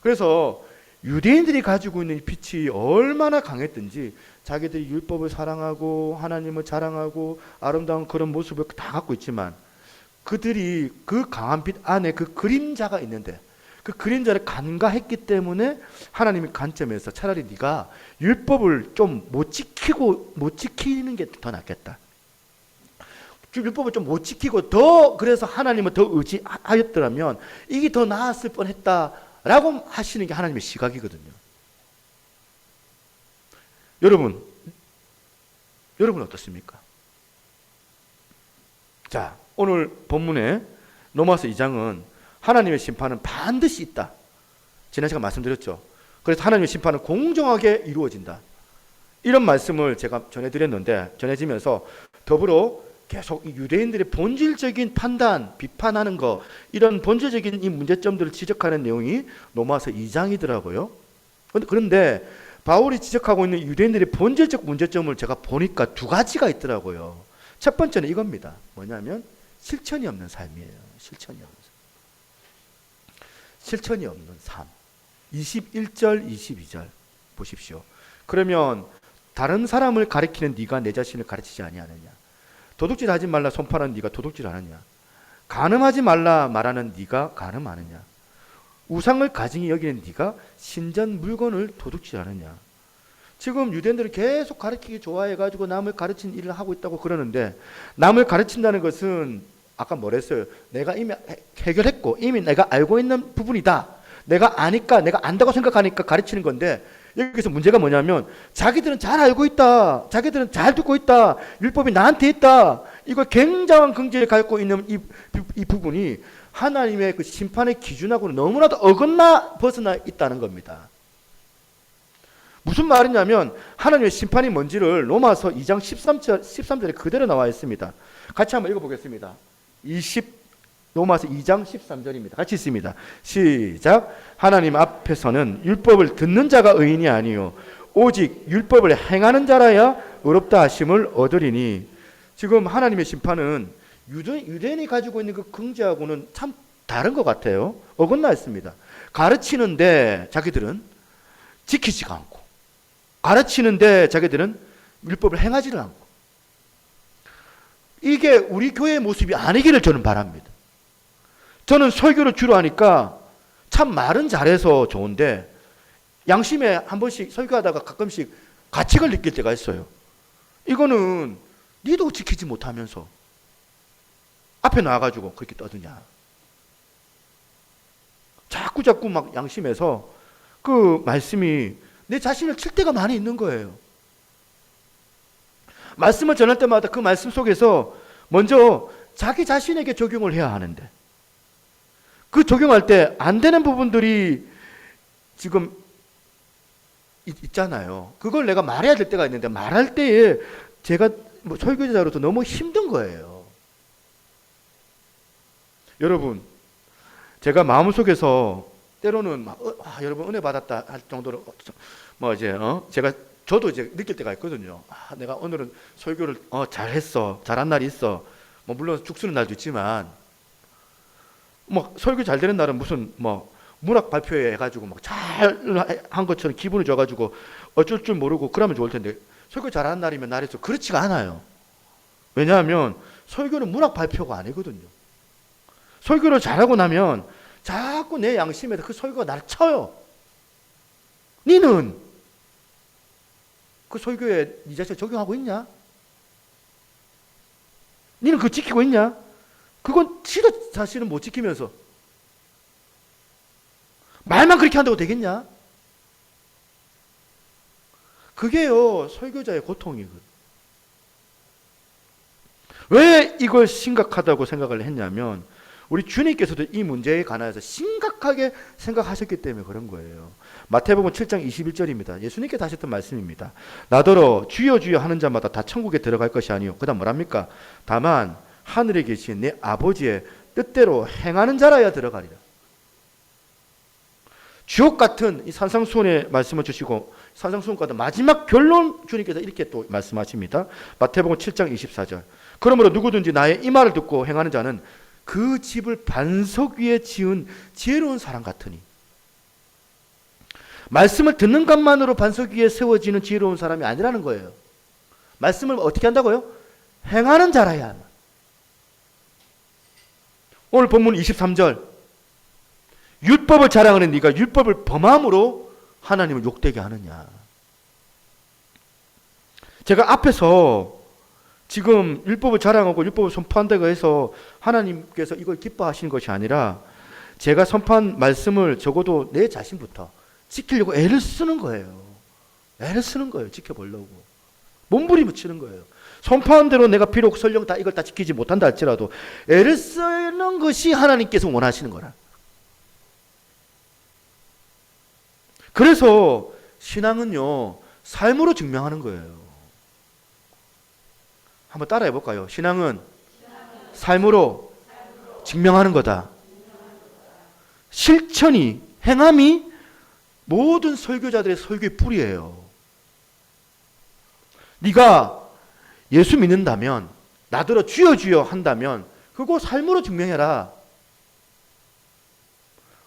Speaker 2: 그래서 유대인들이 가지고 있는 빛이 얼마나 강했든지 자기들이 율법을 사랑하고 하나님을 자랑하고 아름다운 그런 모습을 다 갖고 있지만 그들이 그 강한 빛 안에 그 그림자가 있는데 그 그림자를 간과했기 때문에 하나님의 관점에서 차라리 네가 율법을 좀 못 지키는 게 더 낫겠다. 율법을 좀 못 지키고 더 그래서 하나님을 더 의지하였더라면 이게 더 나았을 뻔했다라고 하시는 게 하나님의 시각이거든요. 여러분 어떻습니까? 자, 오늘 본문에 로마서 2장은 하나님의 심판은 반드시 있다. 지난 시간 말씀드렸죠. 그래서 하나님의 심판은 공정하게 이루어진다. 이런 말씀을 제가 전해지면서 더불어 계속 유대인들의 본질적인 판단, 비판하는 거 이런 본질적인 이 문제점들을 지적하는 내용이 로마서 2장이더라고요. 그런데 바울이 지적하고 있는 유대인들의 본질적 문제점을 제가 보니까 두 가지가 있더라고요. 첫 번째는 이겁니다. 뭐냐면 실천이 없는 삶이에요. 실천이 없는 삶. 21절, 22절 보십시오. 그러면 다른 사람을 가리키는 네가 내 자신을 가르치지 아니하느냐? 도둑질하지 말라 손파는 네가 도둑질하느냐? 간음하지 말라 말하는 네가 간음하느냐? 우상을 가증히 여기는 네가 신전 물건을 도둑질하느냐? 지금 유대인들은 계속 가르치기 좋아해가지고 남을 가르치는 일을 하고 있다고 그러는데 남을 가르친다는 것은 아까 뭐랬어요? 내가 이미 해결했고 이미 내가 알고 있는 부분이다. 내가 아니까 내가 안다고 생각하니까 가르치는 건데 여기서 문제가 뭐냐면 자기들은 잘 알고 있다. 자기들은 잘 듣고 있다. 율법이 나한테 있다. 이걸 굉장한 긍지를 갖고 있는 이 부분이 하나님의 그 심판의 기준하고는 너무나도 어긋나 벗어나 있다는 겁니다. 무슨 말이냐면 하나님의 심판이 뭔지를 로마서 2장 13절에 그대로 나와 있습니다. 같이 한번 읽어보겠습니다. 로마서 2장 13절입니다. 같이 있습니다. 시작. 하나님 앞에서는 율법을 듣는 자가 의인이 아니요 오직 율법을 행하는 자라야 의롭다 하심을 얻으리니. 지금 하나님의 심판은 유대인이 가지고 있는 그 긍지하고는 참 다른 것 같아요. 어긋나 있습니다. 가르치는데 자기들은 지키지가 않고 가르치는데 자기들은 율법을 행하지를 않고 이게 우리 교회의 모습이 아니기를 저는 바랍니다. 저는 설교를 주로 하니까 참 말은 잘해서 좋은데 양심에 한 번씩 설교하다가 가끔씩 가책을 느낄 때가 있어요. 이거는 니도 지키지 못하면서 앞에 나와가지고 그렇게 떠드냐. 자꾸 막 양심에서 그 말씀이 내 자신을 칠 때가 많이 있는 거예요. 말씀을 전할 때마다 그 말씀 속에서 먼저 자기 자신에게 적용을 해야 하는데, 그 적용할 때 안 되는 부분들이 지금 있잖아요. 그걸 내가 말해야 될 때가 있는데 말할 때에 제가 뭐 설교자로서 너무 힘든 거예요. 여러분, 제가 마음속에서 때로는 막, 여러분 은혜 받았다 할 정도로 뭐 이제 저도 이제 느낄 때가 있거든요. 내가 오늘은 설교를 잘했어, 잘한 날이 있어. 뭐 물론 죽쓰는 날도 있지만, 뭐 설교 잘 되는 날은 무슨 뭐 문학 발표회 해가지고 막 잘한 것처럼 기분을 줘가지고 어쩔 줄 모르고 그러면 좋을 텐데, 설교 잘하는 날이면 날에서 그렇지가 않아요. 왜냐하면 설교는 문학 발표가 아니거든요. 설교를 잘하고 나면 자꾸 내 양심에서 그 설교가 나를 쳐요. 니는 그 설교에 네 자신을 적용하고 있냐? 니는 그거 지키고 있냐? 그건 지도 자신은 못 지키면서 말만 그렇게 한다고 되겠냐? 그게요, 설교자의 고통이거든. 왜 이걸 심각하다고 생각을 했냐면, 우리 주님께서도 이 문제에 관하여서 심각하게 생각하셨기 때문에 그런 거예요. 마태복음 7장 21절입니다. 예수님께서 하셨던 말씀입니다. 나더러 주여 주여 하는 자마다 다 천국에 들어갈 것이 아니요. 그 다음 뭐랍니까? 다만 하늘에 계신 내 아버지의 뜻대로 행하는 자라야 들어가리라. 주옥 같은 이 산상수훈의 말씀을 주시고, 산상수훈과도 마지막 결론 주님께서 이렇게 또 말씀하십니다. 마태복음 7장 24절. 그러므로 누구든지 나의 이 말을 듣고 행하는 자는 그 집을 반석 위에 지은 지혜로운 사람 같으니. 말씀을 듣는 것만으로 반석 위에 세워지는 지혜로운 사람이 아니라는 거예요. 말씀을 어떻게 한다고요? 행하는 자라야. 오늘 본문 23절. 율법을 자랑하는 네가 율법을 범함으로 하나님을 욕되게 하느냐. 제가 앞에서 지금 율법을 자랑하고 율법을 선포한다고 해서 하나님께서 이걸 기뻐하시는 것이 아니라, 제가 선포한 말씀을 적어도 내 자신부터 지키려고 애를 쓰는 거예요. 애를 쓰는 거예요. 지켜보려고. 몸부림치는 거예요. 선포한 대로 내가 비록 설령 다 이걸 다 지키지 못한다 할지라도 애를 쓰는 것이 하나님께서 원하시는 거라. 그래서 신앙은요, 삶으로 증명하는 거예요. 한번 따라해 볼까요? 신앙은 삶으로 증명하는 거다. 실천이, 행함이 모든 설교자들의 설교의 뿌리예요. 네가 예수 믿는다면, 나더러 주여 주여 한다면 그거 삶으로 증명해라.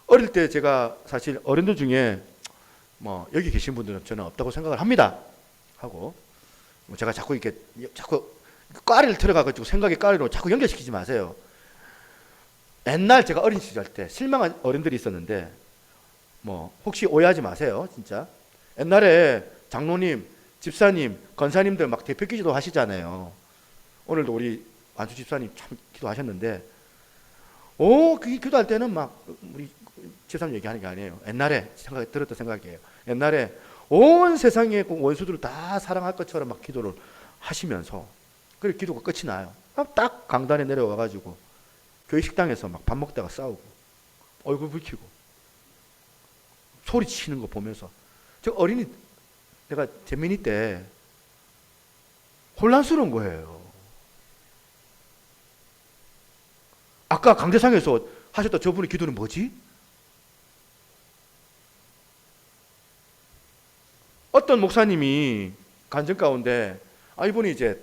Speaker 2: 어릴 때 제가 사실 어른들 중에 뭐 여기 계신 분들은 저는 없다고 생각을 합니다. 하고 제가 자꾸 꽈리를 들어가가지고 생각의 꽈리로 자꾸 연결시키지 마세요. 옛날 제가 어린 시절 때 실망한 어른들이 있었는데, 뭐 혹시 오해하지 마세요. 진짜 옛날에 장로님, 집사님, 권사님들 막 대표 기도 하시잖아요. 오늘도 우리 안수 집사님 참 기도하셨는데, 그 기도할 때는 막 우리 집사님 얘기하는 게 아니에요. 옛날에 들었던 생각이에요. 옛날에 온 세상의 원수들을 다 사랑할 것처럼 막 기도를 하시면서, 그래 기도가 끝이 나요. 딱 강단에 내려와가지고 교회 식당에서 막 밥 먹다가 싸우고 얼굴 붉히고 소리 치는 거 보면서, 저 어린이, 내가 재민이 때 혼란스러운 거예요. 아까 강대상에서 하셨던 저분의 기도는 뭐지? 어떤 목사님이 간증 가운데, 이분이 이제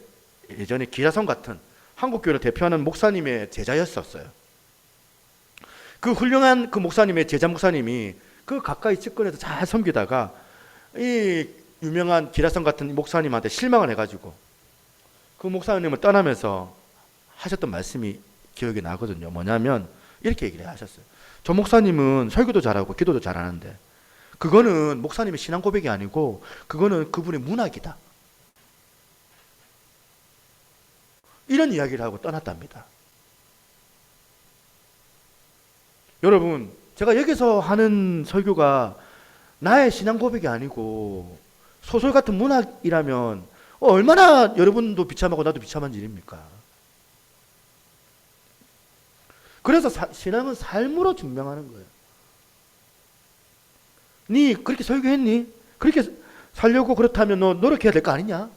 Speaker 2: 예전에 기라성 같은 한국교회를 대표하는 목사님의 제자였었어요. 그 훌륭한 그 목사님의 제자 목사님이 그 가까이 측근에서 잘 섬기다가 이 유명한 기라성 같은 목사님한테 실망을 해가지고 그 목사님을 떠나면서 하셨던 말씀이 기억이 나거든요. 뭐냐면 이렇게 얘기를 하셨어요. 저 목사님은 설교도 잘하고 기도도 잘하는데 그거는 목사님의 신앙 고백이 아니고 그거는 그분의 문학이다. 이런 이야기를 하고 떠났답니다. 여러분, 제가 여기서 하는 설교가 나의 신앙 고백이 아니고 소설 같은 문학이라면 얼마나 여러분도 비참하고 나도 비참한 일입니까? 그래서 신앙은 삶으로 증명하는 거예요. 니 그렇게 설교했니? 그렇게 살려고 그렇다면 너 노력해야 될 거 아니냐?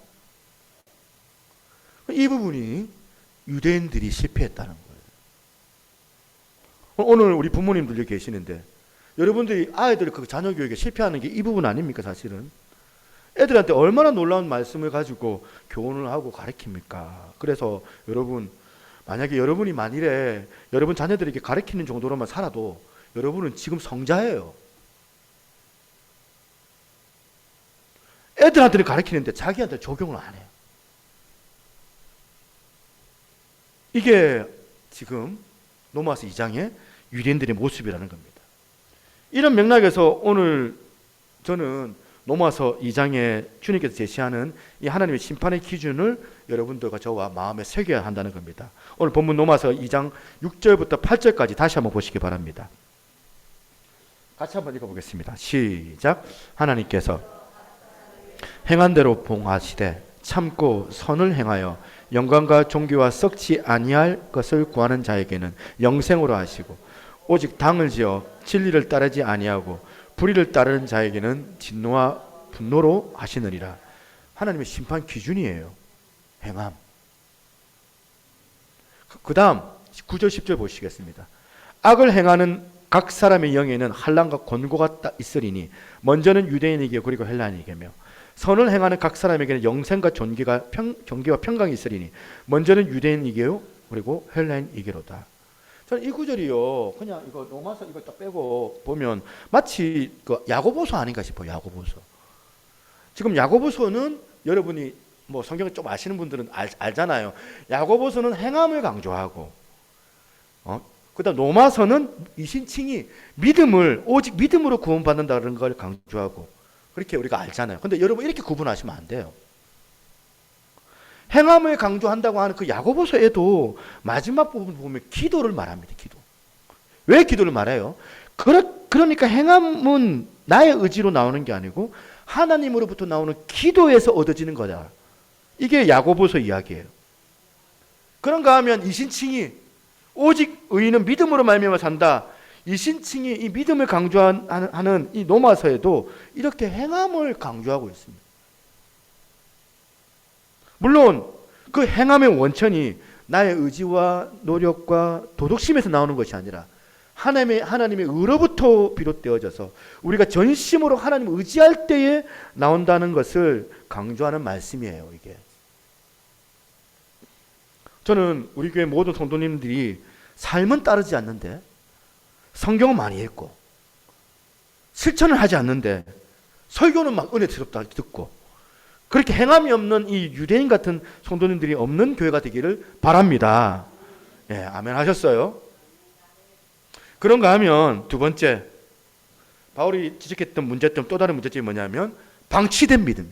Speaker 2: 이 부분이 유대인들이 실패했다는 거예요. 오늘 우리 부모님들 여기 계시는데 여러분들이 아이들 그 자녀 교육에 실패하는 게 이 부분 아닙니까? 사실은 애들한테 얼마나 놀라운 말씀을 가지고 교훈을 하고 가르칩니까? 그래서 여러분, 만약에 여러분이 만일에 여러분 자녀들에게 가르치는 정도로만 살아도 여러분은 지금 성자예요. 애들한테는 가르치는데 자기한테 적용을 안 해요. 이게 지금 로마서 2장의 유대인들의 모습이라는 겁니다. 이런 맥락에서 오늘 저는 로마서 2장에 주님께서 제시하는 이 하나님의 심판의 기준을 여러분들과 저와 마음에 새겨야 한다는 겁니다. 오늘 본문 로마서 2장 6절부터 8절까지 다시 한번 보시기 바랍니다. 같이 한번 읽어보겠습니다. 시작. 하나님께서 행한 대로 봉하시되 참고 선을 행하여 영광과 존귀와 썩지 아니할 것을 구하는 자에게는 영생으로 하시고 오직 당을 지어 진리를 따르지 아니하고 불의를 따르는 자에게는 진노와 분노로 하시느니라. 하나님의 심판 기준이에요. 행함. 그 다음 9절 10절 보시겠습니다. 악을 행하는 각 사람의 영에는 환난과 권고가 있으리니 먼저는 유대인에게 그리고 헬라인에게며 선을 행하는 각 사람에게는 영생과 존귀와 평강이 있으리니 먼저는 유대인에게요 그리고 헬라인에게로다. 저는 이 구절이요 그냥 이거 로마서 이거 딱 빼고 보면 마치 그 야고보서 아닌가 싶어요. 야고보서. 지금 야고보서는 여러분이 뭐 성경을 좀 아시는 분들은 알잖아요. 야고보서는 행함을 강조하고 그다음 로마서는 이신칭이 믿음을 오직 믿음으로 구원받는다는 걸 강조하고 그렇게 우리가 알잖아요. 근데 여러분 이렇게 구분하시면 안 돼요. 행함을 강조한다고 하는 그 야고보서에도 마지막 부분 보면 기도를 말합니다. 기도. 왜 기도를 말해요? 그러니까 행함은 나의 의지로 나오는 게 아니고 하나님으로부터 나오는 기도에서 얻어지는 거다. 이게 야고보서 이야기예요. 그런가 하면 이신칭이 오직 의인은 믿음으로 말미암아 산다. 이신칭이 이 믿음을 강조하는 이 로마서에도 이렇게 행함을 강조하고 있습니다. 물론 그 행함의 원천이 나의 의지와 노력과 도덕심에서 나오는 것이 아니라 하나님의 의로부터 비롯되어져서 우리가 전심으로 하나님을 의지할 때에 나온다는 것을 강조하는 말씀이에요. 이게 저는 우리 교회 모든 성도님들이 삶은 따르지 않는데 성경은 많이 읽고 실천을 하지 않는데 설교는 막 은혜스럽다 듣고 그렇게 행함이 없는 이 유대인 같은 성도님들이 없는 교회가 되기를 바랍니다. 예, 아멘 하셨어요? 그런가 하면 두 번째 바울이 지적했던 문제점 또 다른 문제점이 뭐냐면 방치된 믿음.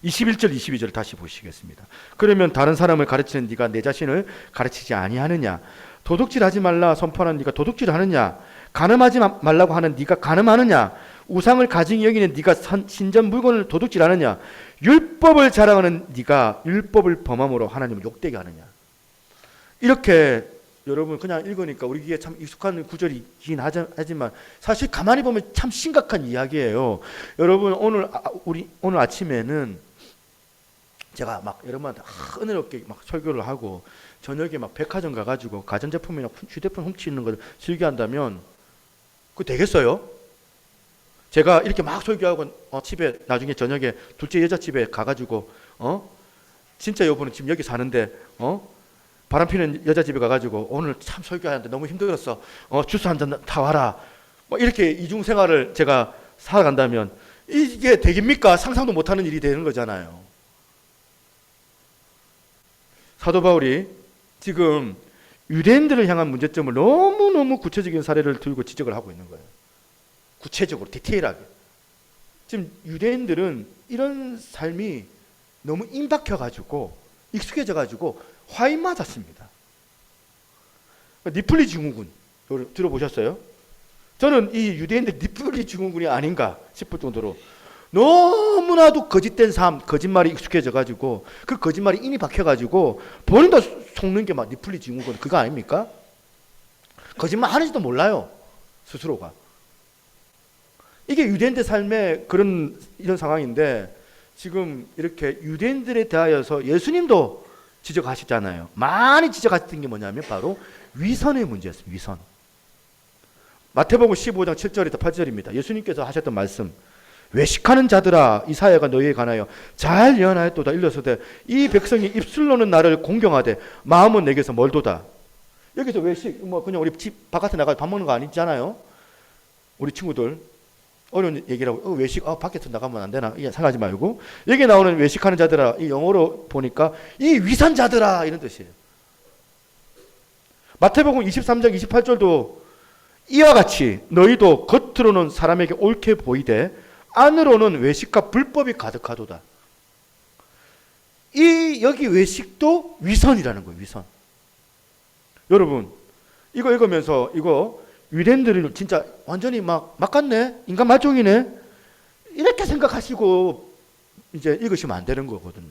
Speaker 2: 21절 22절 다시 보시겠습니다. 그러면 다른 사람을 가르치는 네가 내 자신을 가르치지 아니하느냐? 도둑질하지 말라 선포하는 네가 도둑질하느냐? 간음하지 말라고 하는 네가 간음하느냐? 우상을 가증히 여기는 네가 신전 물건을 도둑질하느냐? 율법을 자랑하는 네가 율법을 범함으로 하나님을 욕되게 하느냐? 이렇게 여러분 그냥 읽으니까 우리에게 참 익숙한 구절이긴 하지만 사실 가만히 보면 참 심각한 이야기예요. 여러분 오늘 아침에는 제가 막 여러분한테 은혜롭게 막 설교를 하고 저녁에 막 백화점 가가지고 가전제품이나 휴대폰 훔치는 걸 즐겨한다면 그거 되겠어요? 제가 이렇게 막 설교하고 집에 나중에 저녁에 둘째 여자 집에 가가지고 진짜 여보는 지금 여기 사는데 바람 피는 여자 집에 가가지고 오늘 참 설교하는데 너무 힘들었어. 주스 한 잔 타와라. 뭐 이렇게 이중 생활을 제가 살아간다면 이게 되겠습니까? 상상도 못하는 일이 되는 거잖아요. 사도 바울이 지금 유대인들을 향한 문제점을 너무너무 구체적인 사례를 들고 지적을 하고 있는 거예요. 구체적으로 디테일하게. 지금 유대인들은 이런 삶이 너무 임박혀가지고 익숙해져가지고 화인 맞았습니다. 니플리 증후군 들어보셨어요? 저는 이 유대인들 니플리 증후군이 아닌가 싶을 정도로 너무나도 거짓된 삶, 거짓말이 익숙해져 가지고 그 거짓말이 인이 박혀 가지고 본인도 속는 게 막 니플리 증후군 그거 아닙니까? 거짓말 하는지도 몰라요. 스스로가. 이게 유대인들 삶의 그런 이런 상황인데 지금 이렇게 유대인들에 대하여서 예수님도 지적하시잖아요. 많이 지적하셨던 게 뭐냐면 바로 위선의 문제였습니다. 위선. 마태복음 15장 7절부터 8절입니다. 예수님께서 하셨던 말씀. 외식하는 자들아 이사야가 너희에 관하여 잘 예언하였도다. 일러서되 이 백성이 입술로는 나를 공경하되 마음은 내게서 멀도다. 여기서 외식 뭐 그냥 우리 집 바깥에 나가서 밥 먹는 거 아니잖아요. 우리 친구들 어려운 얘기라고 외식 밖에서 나가면 안 되나 이게 생각하지 말고 여기 나오는 외식하는 자들아 이 영어로 보니까 이 위선자들아 이런 뜻이에요. 마태복음 23장 28절도 이와 같이 너희도 겉으로는 사람에게 옳게 보이되 안으로는 외식과 불법이 가득하도다. 이 여기 외식도 위선이라는 거예요. 위선. 여러분 이거 읽으면서 이거 유대인들이 진짜 완전히 막 같네 인간 말종이네 이렇게 생각하시고 이제 읽으시면 안 되는 거거든.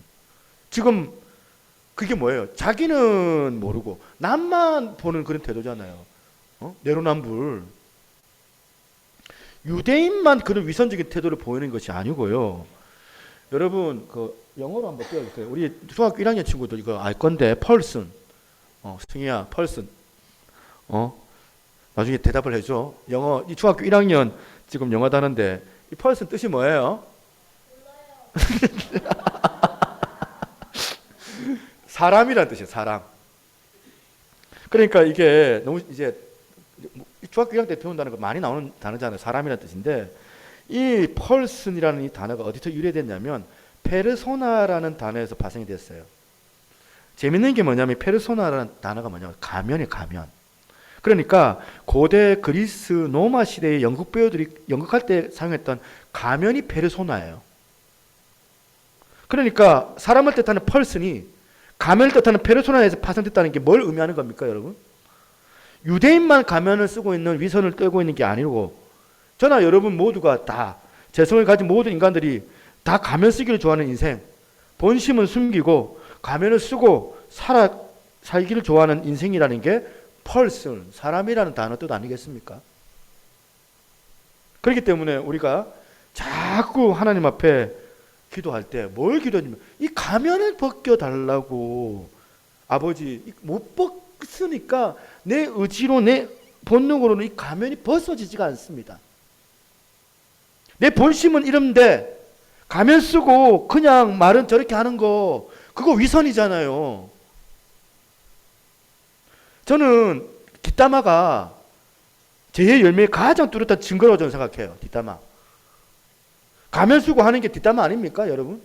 Speaker 2: 지금 그게 뭐예요? 자기는 모르고 남만 보는 그런 태도잖아요. 내로남불. 유대인만 그런 위선적인 태도를 보이는 것이 아니고요. 여러분 그 영어로 한번 띄워주세요. 우리 중학교 1학년 친구들 이거 알 건데 펄슨. 승희야 펄슨. 나중에 대답을 해줘. 영어 이 중학교 1학년 지금 영어 단어인데 이 펄슨 뜻이 뭐예요? 사람이란 뜻이에요. 사람. 그러니까 이게 너무 이제 중학교 1학년 때 배운다는 거 많이 나오는 단어잖아요. 사람이라는 뜻인데 이 펄슨이라는 이 단어가 어디서 유래됐냐면 페르소나라는 단어에서 파생이 됐어요. 재밌는 게 뭐냐면 페르소나라는 단어가 뭐냐면 가면이에요. 가면. 그러니까 고대 그리스 로마 시대의 연극 배우들이 연극할 때 사용했던 가면이 페르소나예요. 그러니까 사람을 뜻하는 펄슨이 가면을 뜻하는 페르소나에서 파생됐다는 게 뭘 의미하는 겁니까, 여러분? 유대인만 가면을 쓰고 있는 위선을 떨고 있는 게 아니고 저나 여러분 모두가 다 재성을 가진 모든 인간들이 다 가면 쓰기를 좋아하는 인생, 본심은 숨기고 가면을 쓰고 살기를 좋아하는 인생이라는 게 펄슨, 사람이라는 단어 뜻 아니겠습니까? 그렇기 때문에 우리가 자꾸 하나님 앞에 기도할 때 뭘 기도하냐면 이 가면을 벗겨달라고. 아버지 못 벗으니까 내 의지로 내 본능으로는 이 가면이 벗어지지가 않습니다. 내 본심은 이런데 가면 쓰고 그냥 말은 저렇게 하는 거 그거 위선이잖아요. 저는 뒷담화가 제 열매의 가장 뚜렷한 증거라고 저는 생각해요. 뒷담화. 가면 쓰고 하는 게 뒷담화 아닙니까, 여러분?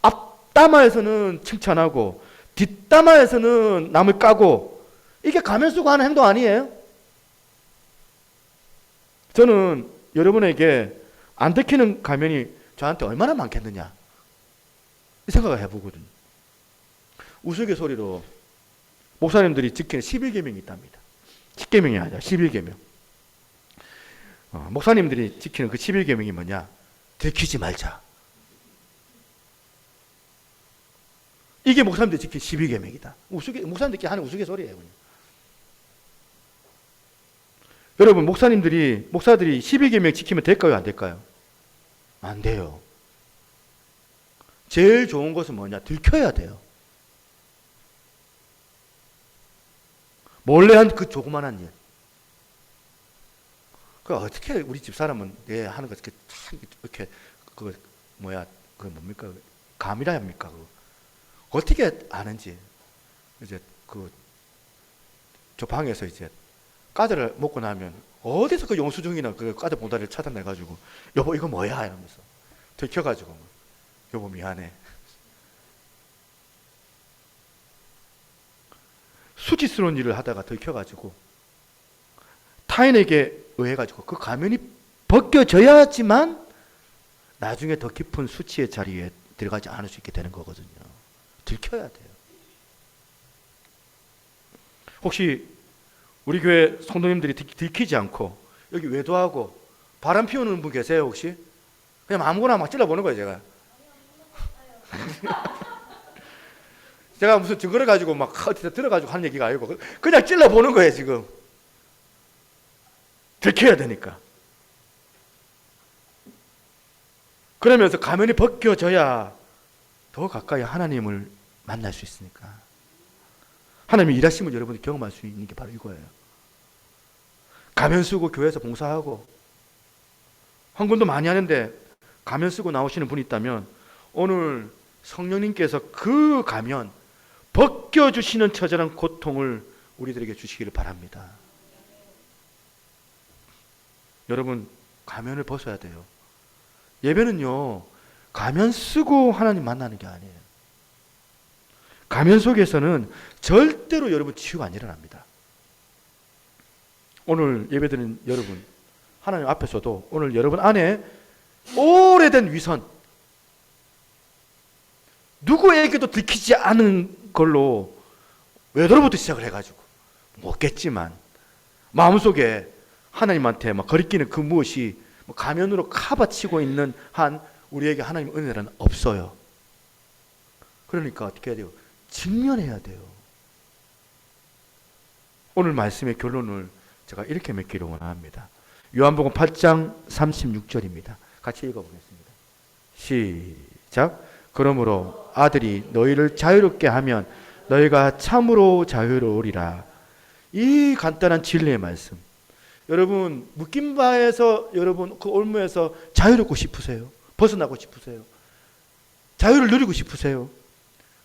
Speaker 2: 앞담화에서는 칭찬하고 뒷담화에서는 남을 까고 이게 가면 쓰고 하는 행동 아니에요? 저는 여러분에게 안 들키는 가면이 저한테 얼마나 많겠느냐 이 생각을 해보거든요. 우스갯소리로 목사님들이 지키는 11계명이 있답니다. 10계명이 아니라 11계명. 목사님들이 지키는 그 11계명이 뭐냐? 들키지 말자. 이게 목사님들이 지킨 12계명이다. 목사님들끼리 하는 우스갯소리예요. 그냥. 여러분 목사들이 12계명 지키면 될까요? 안 될까요? 안 돼요. 제일 좋은 것은 뭐냐? 들켜야 돼요. 몰래 한 그 조그만한 일. 그 어떻게 우리 집사람은 내 하는 거 이렇게 그 뭡니까? 감이라 합니까? 그거. 어떻게 아는지. 이제 저 방에서 이제 까드를 먹고 나면 어디서 그 영수증이나 그 까드 봉다리를 찾아내가지고 여보 이거 뭐야 이러면서 들켜가지고 여보 미안해. 수치스러운 일을 하다가 들켜가지고 타인에게 의해가지고 그 가면이 벗겨져야지만 나중에 더 깊은 수치의 자리에 들어가지 않을 수 있게 되는 거거든요. 들켜야 돼요. 혹시 우리 교회 성도님들이 들키지 않고 여기 외도하고 바람 피우는 분 계세요 혹시? 그냥 아무거나 막 찔러보는 거예요 제가. 제가 무슨 증거를 가지고 막 어디서 들어가지고 하는 얘기가 아니고 그냥 찔러보는 거예요 지금. 들켜야 되니까. 그러면서 가면이 벗겨져야 더 가까이 하나님을 만날 수 있으니까. 하나님의 일하심을 여러분이 경험할 수 있는 게 바로 이거예요. 가면 쓰고 교회에서 봉사하고 헌금도 많이 하는데 가면 쓰고 나오시는 분이 있다면 오늘 성령님께서 그 가면 벗겨주시는 처절한 고통을 우리들에게 주시기를 바랍니다. 여러분 가면을 벗어야 돼요. 예배는요 가면 쓰고 하나님 만나는 게 아니에요. 가면 속에서는 절대로 여러분 치유가 안 일어납니다. 오늘 예배드린 여러분 하나님 앞에서도 오늘 여러분 안에 오래된 위선 누구에게도 들키지 않은 걸로 외도로부터 시작을 해가지고 못겠지만 마음속에 하나님한테 막 거리끼는 그 무엇이 가면으로 카바치고 있는 한 우리에게 하나님의 은혜는 없어요. 그러니까 어떻게 해야 돼요? 직면해야 돼요. 오늘 말씀의 결론을 제가 이렇게 맺기를 원합니다. 요한복음 8장 36절입니다. 같이 읽어보겠습니다. 시작. 그러므로 아들이 너희를 자유롭게 하면 너희가 참으로 자유로우리라. 이 간단한 진리의 말씀. 여러분 묶인 바에서 여러분 그 올무에서 자유롭고 싶으세요? 벗어나고 싶으세요? 자유를 누리고 싶으세요?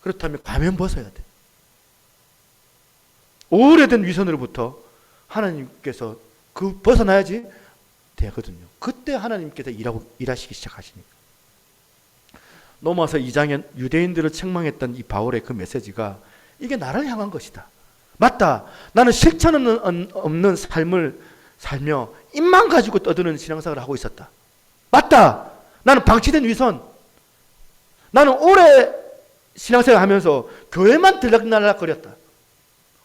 Speaker 2: 그렇다면 가면 벗어야 돼. 오래된 위선으로부터 하나님께서 그 벗어나야지 되거든요. 그때 하나님께서 일하시기 시작하시니까. 넘어서 2장에 유대인들을 책망했던 이 바울의 그 메시지가 이게 나를 향한 것이다. 맞다. 나는 실천은 없는 삶을 살며 입만 가지고 떠드는 신앙생활을 하고 있었다. 맞다. 나는 방치된 위선. 나는 오래 신앙생활 하면서 교회만 들락날락거렸다.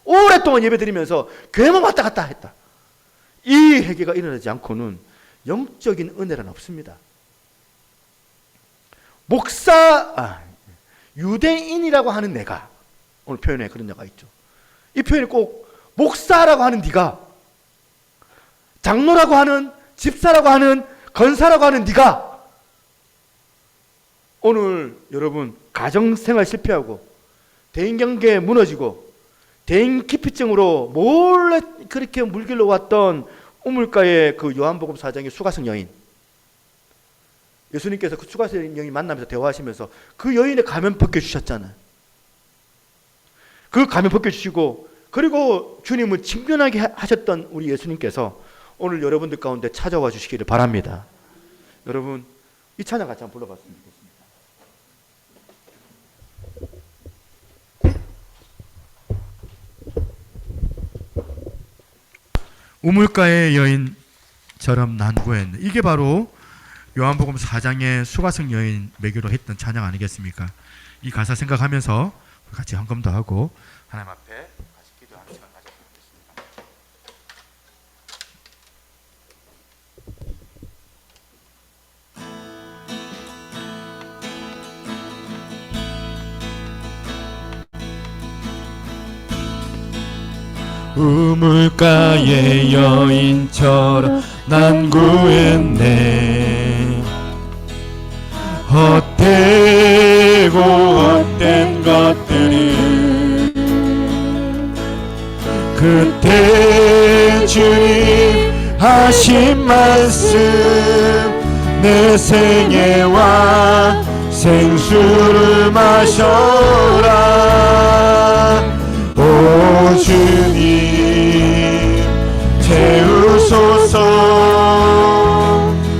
Speaker 2: 오랫동안 예배드리면서 교회만 왔다 갔다 했다. 이 회개가 일어나지 않고는 영적인 은혜는 없습니다. 유대인이라고 하는 내가, 오늘 표현에 그런 데가 있죠. 이 표현이 꼭 목사라고 하는 네가, 장로라고 하는, 집사라고 하는, 건사라고 하는 네가 오늘 여러분 가정생활 실패하고 대인관계 무너지고 대인기피증으로 몰래 그렇게 물길로 왔던 우물가의 그 요한복음 4장의 수가성 여인, 예수님께서 그 수가성 여인 만나면서 대화하시면서 그 여인의 가면 벗겨주셨잖아요. 그 가면 벗겨주시고 그리고 주님을 직면하게 하셨던 우리 예수님께서 오늘 여러분들 가운데 찾아와 주시기를 바랍니다. 여러분 이 찬양 같이 한번 불러봤으면 좋겠습니다.
Speaker 1: 우물가의 여인처럼 난구했네. 이게 바로 요한복음 4장의 수가성 여인 매개로 했던 찬양 아니겠습니까? 이 가사 생각하면서 같이 헌금도 하고 하나님 앞에 같이 기도하는 시간 가졌으면 좋겠습니다. 우물가의 여인처럼 난구했네. 헛되고 헛된 것들을 그때 주님 하신 말씀 내 생애와 생수를 마셔라. 오 주님 채우소서.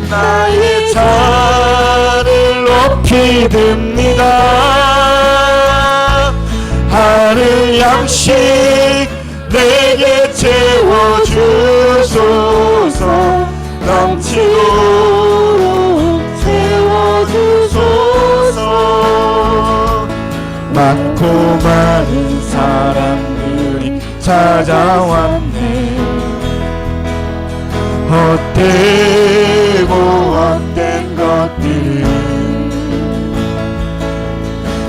Speaker 1: 나의 잔을 높이 듭니다. 하늘 양식 내게 채워주소서. 넘치도록 채워주소서. 많고 많은 사람들이 찾아왔네. 헛되고 헛된 것들은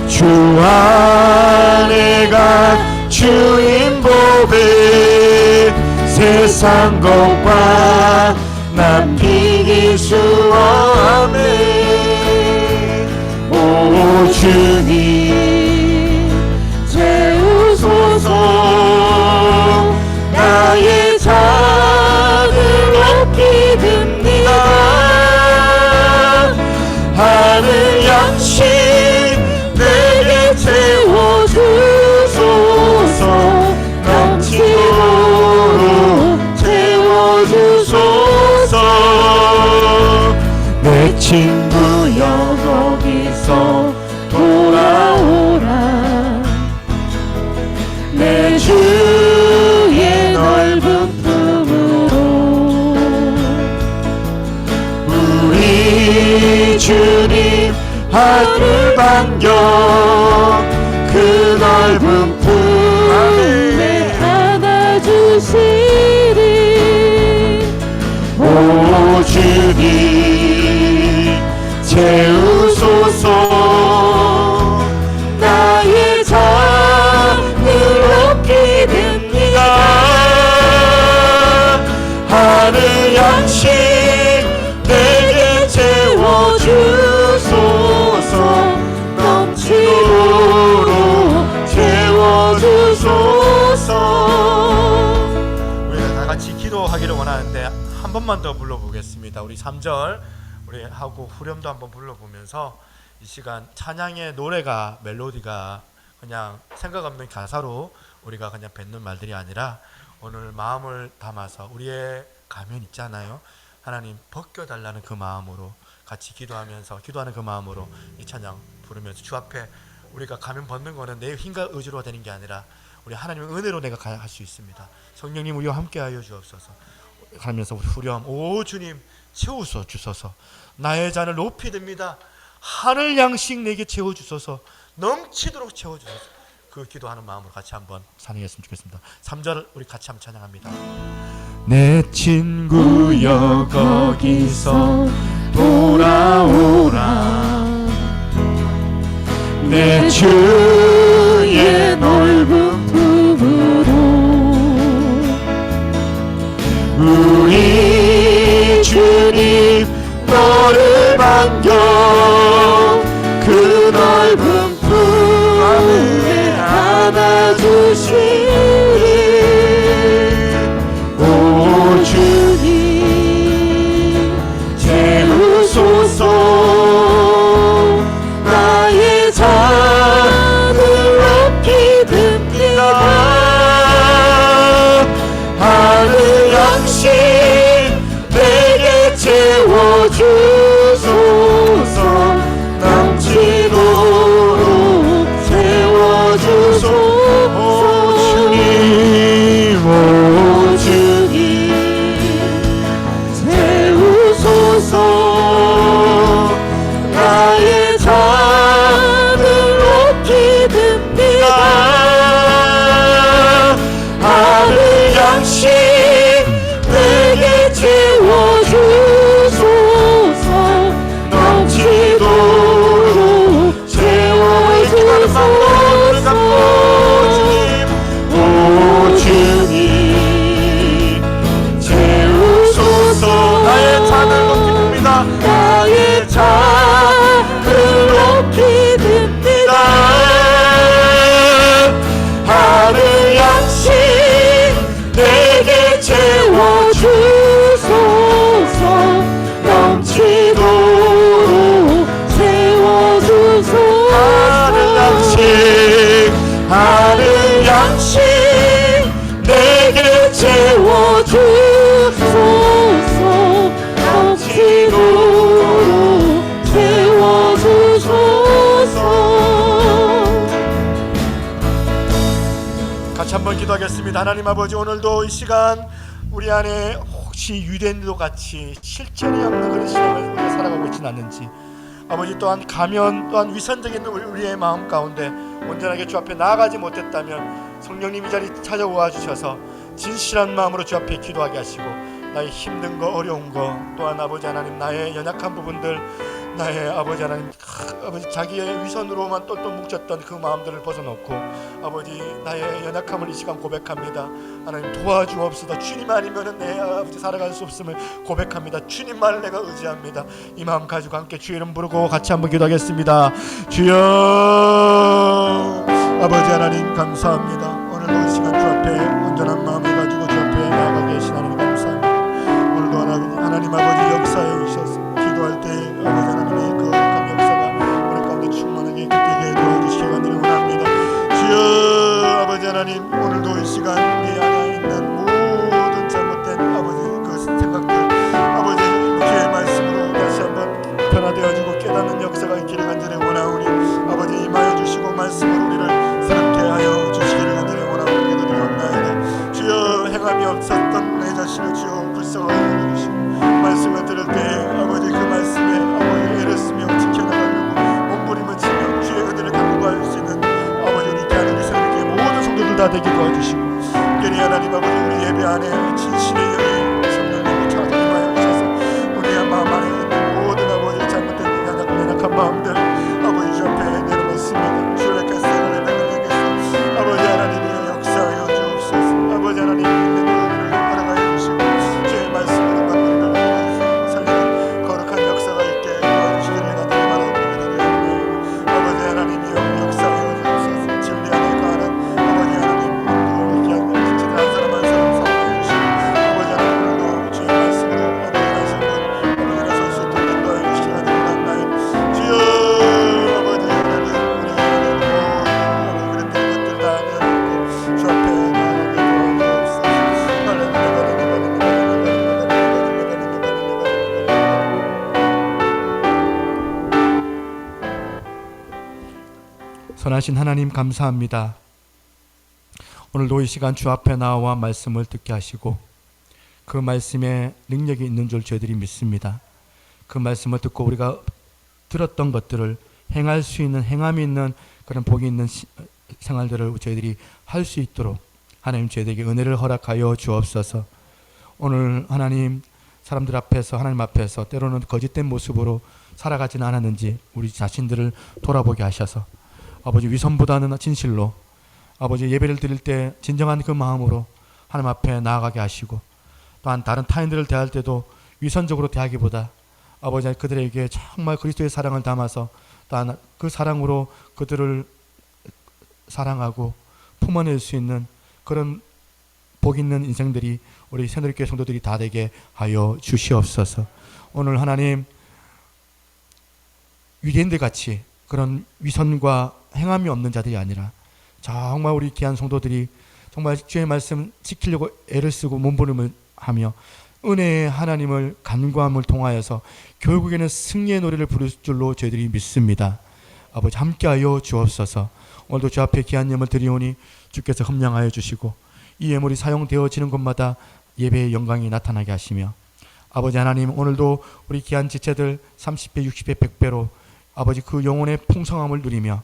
Speaker 1: 주 안에 간 주인 보배 세상 것과 난 비길 수 없네. 오 주님 채우소서. 나의 잔을 높이 듭니다. 하늘 양식 내게 채워주소서. 넘치도록 채워주소서. 내 친구여 거기서 돌아오라. 내 주의 넓은 품으로. 우리 주님 하늘 반겨 그 넓은 품에 안아주시리. 오 주님 채우소서. 나의 잔을 높이 듭니다. 하늘 양식 내게 채워주소서. 넘치도록 채워주소서. 우리가 다 같이 기도하기를 원하는데 한 번만 더 불러보겠습니다. 우리 3절 우리 하고 후렴도 한번 불러보면서 이 시간 찬양의 노래가 멜로디가 그냥 생각 없는 가사로 우리가 그냥 뱉는 말들이 아니라 오늘 마음을 담아서 우리의 가면 있잖아요. 하나님 벗겨달라는 그 마음으로 같이 기도하면서 기도하는 그 마음으로 이 찬양 부르면서 주 앞에 우리가 가면 벗는 거는 내 힘과 의지로 되는 게 아니라 우리 하나님의 은혜로 내가 할 수 있습니다. 성령님 우리와 함께하여 주옵소서. 하면서 우리 후렴 오 주님 채우소 주소서. 나의 잔을 높이 듭니다. 하늘 양식 내게 채워주소서. 넘치도록 채워주소서. 그 기도하는 마음으로 같이 한번 찬양했으면 좋겠습니다. 3절 우리 같이 한번 찬양합니다. 내 친구여 거기서 돌아오라. 내 주의 넓은 품으로. 우리 주님 너를 반겨 그 넓은 품에 안아주시리. 오 주님 채우소서. 나의 잔을 높이 듭니다. 하늘 양식 내게 채워주소서. 넘치도록 채워주소서. 오 주님 오 주님 채우소서. 나의 잔을 높이 듭니다. 하늘 양식 내게 채워주소서. 넘치도록 채워주소서. 오 주님 채우소서. 나의 잔을 높이 듭니다. 나의 잔을 높이 듭니다. 하늘 양식 내게 채워주소서. 넘치도록 채워주소서. 하늘 양식 내게 채워주소서. 넘치도록 채워주소서. 같이 한번 기도하겠습니다. 하나님 아버지 오늘도 이 시간 우리 안에 혹시 유대인도 같이 실천이 없는 그런 시간을 우리가 살아가고 있지는 않는지 아버지 또한 가면 또한 위선적인 우리의 마음 가운데 온전하게 주 앞에 나아가지 못했다면 성령님 이 자리 찾아와 주셔서 진실한 마음으로 주 앞에 기도하게 하시고 나의 힘든 거 어려운 거 또한 아버지 하나님 나의 연약한 부분들 나의 아버지 하나님 아버지 자기의 위선으로만 똘똘 뭉쳤던 그 마음들을 벗어놓고 아버지 나의 연약함을 이 시간 고백합니다. 하나님 도와주옵소서. 주님 아니면 내 아버지 살아갈 수 없음을 고백합니다. 주님만을 내가 의지합니다. 이 마음 가지고 함께 주의 이름 부르고 같이 한번 기도하겠습니다. 주여 아버지 하나님 감사합니다. 오늘도 이 시간 주 앞에 온전한 마음을 가지고 주 앞에 나아가 계신 하나님 감사합니다. 오늘도 하나님 아버지 역사에 주셔서 기도할 때 아버지 하나님의 거룩한 역사가 우리 가운데 충만하게 되게 도와주시기 간절히 원합니다. 주여 아버지 하나님 오늘도 이 시간 우리 안에 있는 모든 잘못된 아버지 그 생각들 아버지 주의 말씀으로 다시 한번 변화되어지고 깨닫는 역사가 있기를 간절히 원하오니 아버지 임하여 주시고 말씀으로 우리를 새롭게 하여 주시기를 간절히 원하오니 기도드리옵나이다. 주여 행함이 없었던 내 자신을 주여 불쌍하게 여기시고 말씀을 들을 때 아버지 그 말씀에 아버지 애를 쓰며 지켜나가려고 몸부림을 치며 주의 은혜를 간구할 수 있는 아버지 우리 하나님 이 새롭게 모든 성도들 다 되게 도와주시고 특별히 하나님 아버지 우리 예배 안에 진실의 영이 성령님을 찾아임하여 주셔서 우리의 마음 안에 있는 모든 아버지 잘못된 연약한 마음들 아버지 주 앞에 내려놓습니다. 주의 가슴을 내려놓겠습니다. 아버지 하나님의 역사하여 주옵소서. 아버지 하나님 있는 우리를 알아가여 주시고 주의 말씀으로 만들어 살리는 거룩한 역사가 있게 도와주시기를 간절히 바라옵니다. 아버지 하나님이여 역사하여 주옵소서. 진리 안에 거하는 아버지 하나님 오늘도 귀한 지체들 한 사람 한 사람 사랑해 주시고 아버지 하나님 오늘도 주의 말씀으로 아버지 다시 한번 아버지의 손수 있도록 인도하여 주시기를 간절히 바라옵나이다. 주여 아버지 하나님 우리 하나님 그런 것들 다 내려놓고 주 앞에 나아가게 도와주옵소서. 선하신 하나님 감사합니다. 오늘도 이 시간 주 앞에 나와 말씀을 듣게 하시고 그 말씀에 능력이 있는 줄 저희들이 믿습니다. 그 말씀을 듣고 우리가 들었던 것들을 행할 수 있는 행함이 있는 그런 복이 있는 생활들을 저희들이 할 수 있도록 하나님 저희들에게 은혜를 허락하여 주옵소서. 오늘 하나님 사람들 앞에서 하나님 앞에서 때로는 거짓된 모습으로 살아가지는 않았는지 우리 자신들을 돌아보게 하셔서 아버지 위선보다는 진실로 아버지 예배를 드릴 때 진정한 그 마음으로 하나님 앞에 나아가게 하시고 또한 다른 타인들을 대할 때도 위선적으로 대하기보다 아버지 그들에게 정말 그리스도의 사랑을 담아서 또한 그 사랑으로 그들을 사랑하고 품어낼 수 있는 그런 복 있는 인생들이 우리 새누리교회 성도들이 다 되게 하여 주시옵소서. 오늘 하나님 유대인들 같이 그런 위선과 행함이 없는 자들이 아니라 정말 우리 귀한 성도들이 정말 주의 말씀 지키려고 애를 쓰고 몸부림을 하며 은혜의 하나님을 간구함을 통하여서 결국에는 승리의 노래를 부를 줄로 저희들이 믿습니다. 아버지 함께하여 주옵소서. 오늘도 주 앞에 귀한 예물 드리오니 주께서 흠량하여 주시고 이 예물이 사용되어지는 곳마다 예배의 영광이 나타나게 하시며 아버지 하나님 오늘도 우리 귀한 지체들 30배 60배 100배로 아버지 그 영혼의 풍성함을 누리며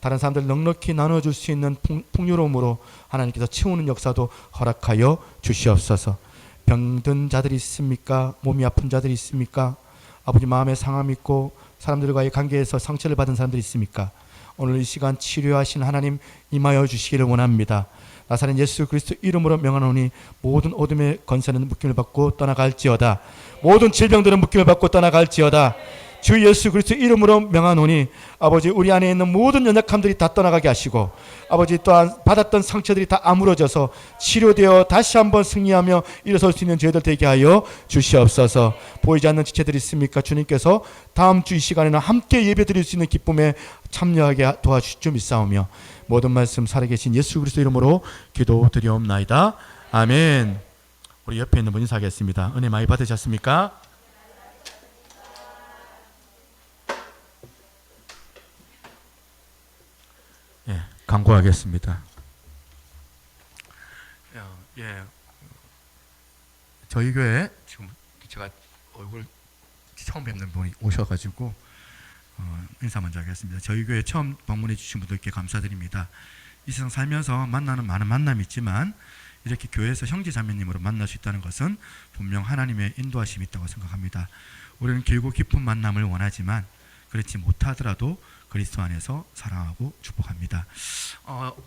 Speaker 1: 다른 사람들 넉넉히 나눠줄 수 있는 풍요로움으로 하나님께서 채우는 역사도 허락하여 주시옵소서. 병든 자들이 있습니까? 몸이 아픈 자들이 있습니까? 아버지 마음에 상함이 있고 사람들과의 관계에서 상처를 받은 사람들이 있습니까? 오늘 이 시간 치료하신 하나님 임하여 주시기를 원합니다. 나사렛 예수 그리스도 이름으로 명하노니 모든 어둠의 권세는 묶임을 받고 떠나갈지어다. 모든 질병들은 묶임을 받고 떠나갈지어다. 주 예수 그리스도 이름으로 명하노니 아버지 우리 안에 있는 모든 연약함들이 다 떠나가게 하시고 아버지 또한 받았던 상처들이 다 아물어져서 치료되어 다시 한번 승리하며 일어설 수 있는 저희들 되게 하여 주시옵소서. 보이지 않는 지체들이 있습니까? 주님께서 다음 주 이 시간에는 함께 예배드릴 수 있는 기쁨에 참여하게 도와주실 줄 믿사오며 모든 말씀 살아계신 예수 그리스도 이름으로 기도드리옵나이다. 아멘. 우리 옆에 있는 분 인사하겠습니다. 은혜 많이 받으셨습니까? 예, 강구하겠습니다. 예, 저희 교회 지금 제가 얼굴 처음 뵙는 분이 오셔가지고 인사 먼저 하겠습니다. 저희 교회 처음 방문해 주신 분들께 감사드립니다. 이 세상 살면서 만나는 많은 만남이 있지만 이렇게 교회에서 형제 자매님으로 만날 수 있다는 것은 분명 하나님의 인도하심이 있다고 생각합니다. 우리는 길고 깊은 만남을 원하지만 그렇지 못하더라도 그리스도 안에서 사랑하고 축복합니다.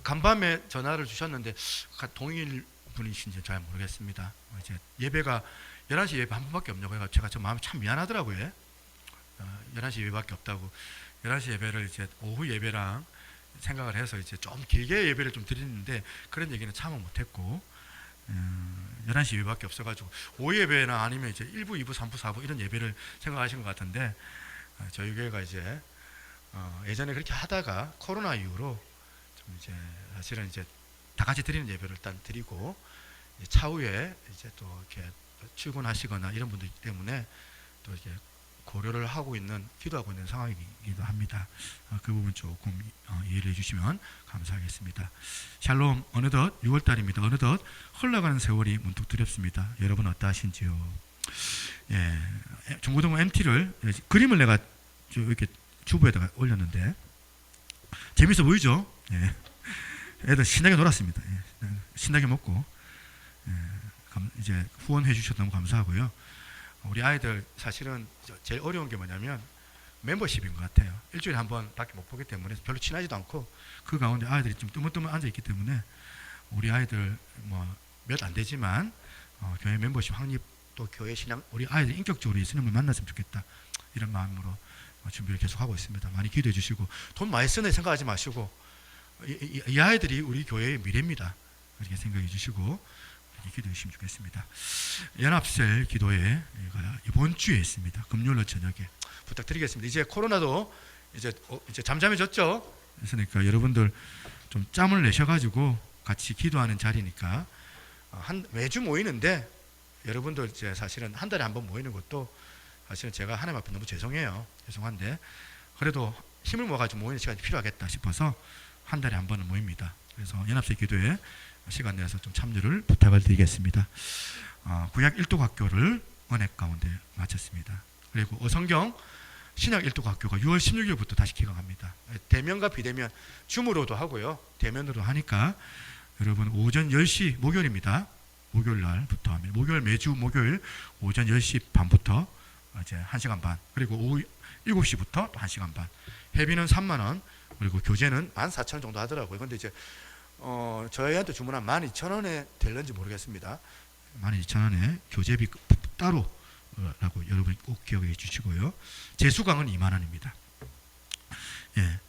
Speaker 1: 간밤에 전화를 주셨는데 동일 분이신지 잘 모르겠습니다. 이제 예배가 11시 예배 한 번밖에 없냐고 해서 제가 저 마음이 참 미안하더라고요. 11시 예배밖에 없다고. 11시 예배를 이제 오후 예배랑 생각을 해서 이제 좀 길게 예배를 좀 드리는데 그런 얘기는 참아 못했고 11시 예배밖에 없어가지고 오후 예배나 아니면 이제 1부, 2부, 3부, 4부 이런 예배를 생각하신 것 같은데 저희 교회가 이제 예전에 그렇게 하다가 코로나 이후로 좀 이제 사실은 이제 다 같이 드리는 예배를 일단 드리고 차후에 이제 또 이렇게 출근하시거나 이런 분들 때문에 또 이렇게 고려를 하고 있는 기도하고 있는 상황이기도 합니다. 그 부분 조금 이해를 해주시면 감사하겠습니다. 샬롬. 어느덧 6월달입니다. 어느덧 흘러가는 세월이 문득 두렵습니다. 여러분 어떠하신지요? 예, 중고등부 MT를 그림을 내가 이렇게 주부에다가 올렸는데 재밌어 보이죠? 예. 애들 신나게 놀았습니다. 예. 신나게 먹고 이제 후원해 주셔서 너무 감사하고요. 우리 아이들 사실은 제일 어려운 게 뭐냐면 멤버십인 것 같아요. 일주일에 한 번밖에 못 보기 때문에 별로 친하지도 않고 그 가운데 아이들이 좀 뜨문뜨문 앉아 있기 때문에 우리 아이들 뭐 몇 안 되지만 교회 멤버십 확립 또 교회 신앙 우리 아이들 인격적으로 예수님을 만났으면 좋겠다 이런 마음으로 준비를 계속하고 있습니다. 많이 기도해 주시고 돈 많이 쓰네 생각하지 마시고 이 아이들이 우리 교회의 미래입니다. 그렇게 생각해 주시고 기도해 주시면 좋겠습니다. 연합셀 기도회 이번 주에 있습니다. 금요일 저녁에 부탁드리겠습니다. 이제 코로나도 이제 잠잠해졌죠. 그러니까 여러분들 좀 짬을 내셔가지고 같이 기도하는 자리니까 매주 모이는데 여러분들 이제 사실은 한 달에 한 번 모이는 것도 사실은 제가 하나님 앞에 너무 죄송한데 그래도 힘을 모아가지고 모이는 시간이 필요하겠다 싶어서 한 달에 한 번은 모입니다. 그래서 연합셀 기도회 시간 내서 좀 참여를 부탁을 드리겠습니다. 구약 1도학교를 은혜 가운데 마쳤습니다. 그리고 어성경 신약 1도학교가 6월 16일부터 다시 개강합니다. 대면과 비대면 줌으로도 하고요. 대면으로 하니까 여러분 오전 10시 목요일입니다. 목요일 날부터 합니다. 매주 목요일 오전 10시 반부터 이제 1시간 반 그리고 오후 7시부터 또 1시간 반 회비는 3만 원 그리고 교재는 14,000원 정도 하더라고요. 근데 이제 저희한테 주문한 12,000원에 될는지 모르겠습니다. 12,000원에 교재비 따로 라고 여러분이 꼭 기억해 주시고요. 재수강은 2만 원입니다. 예,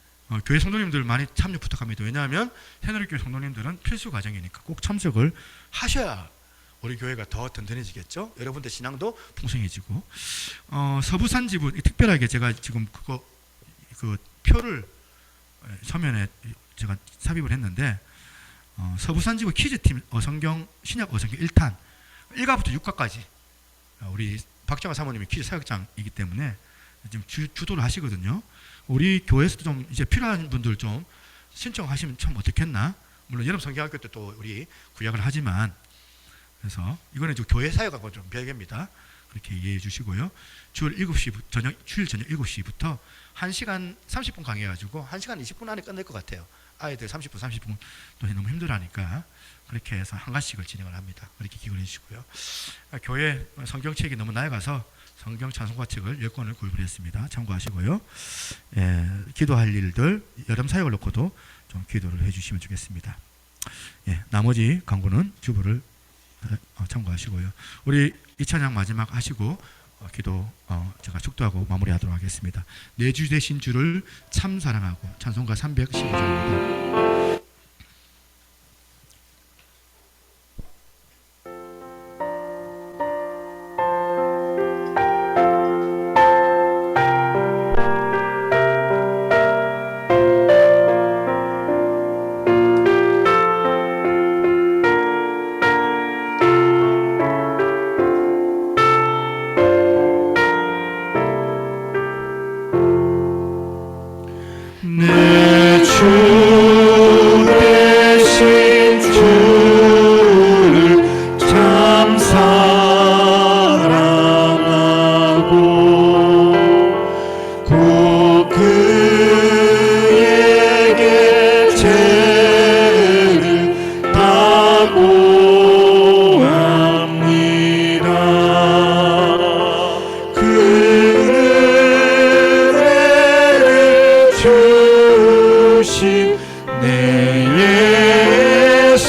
Speaker 1: 교회 성도님들 많이 참여 부탁합니다. 왜냐하면 새누리교회 성도님들은 필수 과정이니까 꼭 참석을 하셔야 우리 교회가 더 든든해지겠죠. 여러분들 신앙도 풍성해지고 서부산지부 특별하게 제가 지금 그 표를 서면에 제가 삽입을 했는데 서부산지부 퀴즈팀 어성경 신약 어성경 1탄 1가부터 6가까지 우리 박정아 사모님이 퀴즈 사역장이기 때문에 지금 주도를 하시거든요. 우리 교회에서도 좀 이제 필요한 분들 좀 신청하시면 참 어떻겠나. 물론 여름 성경학교 때 또 우리 구약을 하지만 그래서 이거는 교회 사역하고 좀 별개입니다. 그렇게 이해해 주시고요. 주일 저녁 7시부터 1시간 30분 강의해가지고 1시간 20분 안에 끝낼 것 같아요. 아이들 30분 또 너무 힘들어하니까 그렇게 해서 한 가지씩을 진행을 합니다. 그렇게 기억을 해주시고요. 교회 성경책이 너무 낡아서 성경 찬송가 책을 10권을 구입을 했습니다. 참고하시고요. 예, 기도할 일들 여름 사역을 놓고도 좀 기도를 해주시면 좋겠습니다. 예, 나머지 광고는 주부를 참고하시고요. 우리 이 찬양 마지막 하시고 기도 제가 축도하고 마무리하도록 하겠습니다. 내 주 되신 주를 참 사랑하고 찬송가 315절입니다. 내 주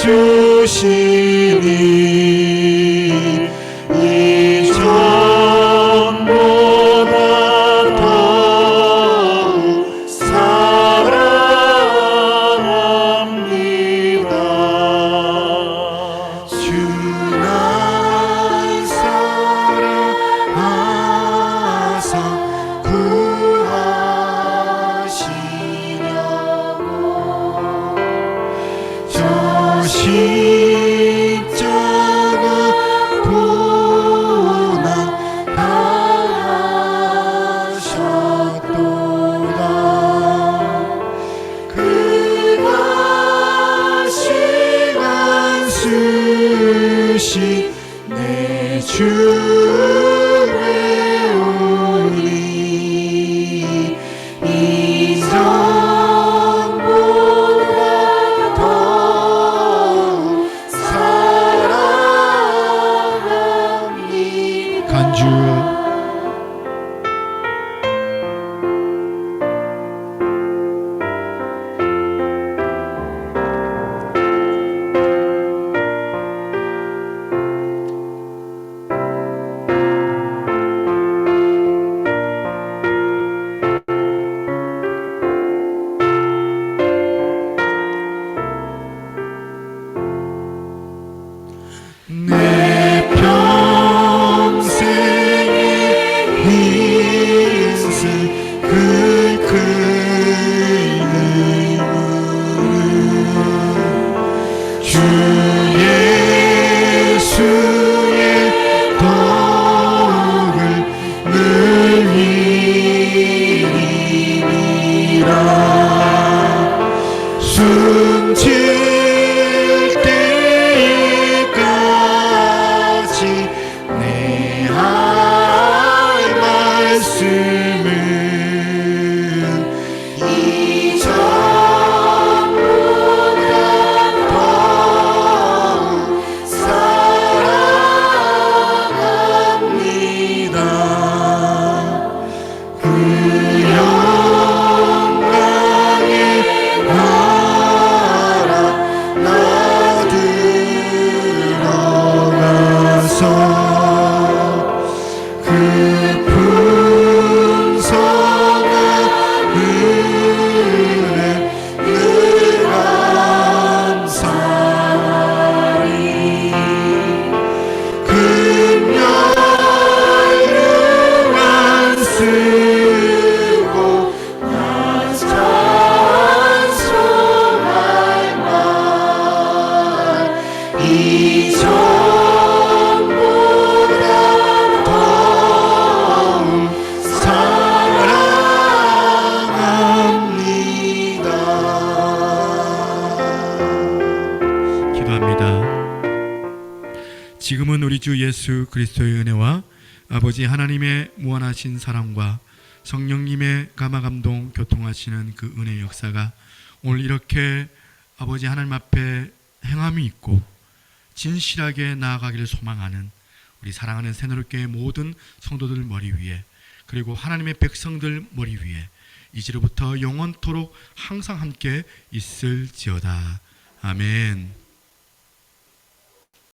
Speaker 1: 주시니 이전보다 더욱 사랑합니다. 주 날 사랑하사 구하시려고 저 십자가 고난 당하셨도다. 그가 시간 쓰신 내 주의 우리 이전보다 더욱 사랑합니다. 간주 내 평생의 힘쓰 그 의무를 주 예수의 덕을 늘 위리라. 숨질 때까지 내 할 말씀은 이전보다 더욱 사랑합니다. 그 영광의 나라 나 들어가서 그 풍성한 은혜 늘 감사리. 금연유한 쓰고 나 찬송할 말 이전보다 더욱 사랑합니다. 기도합니다. 지금은 우리 주 예수 그리스도의 은혜와 아버지 하나님의 무한하신 사랑과 성령님의 감화감동 교통하시는 그 은혜의 역사가 오늘 이렇게 아버지 하나님 앞에 행함이 있고 진실하게 나아가기를 소망하는 우리 사랑하는 새누리교회 모든 성도들 머리 위에, 그리고 하나님의 백성들 머리 위에 이제로부터 영원토록 항상 함께 있을지어다. 아멘.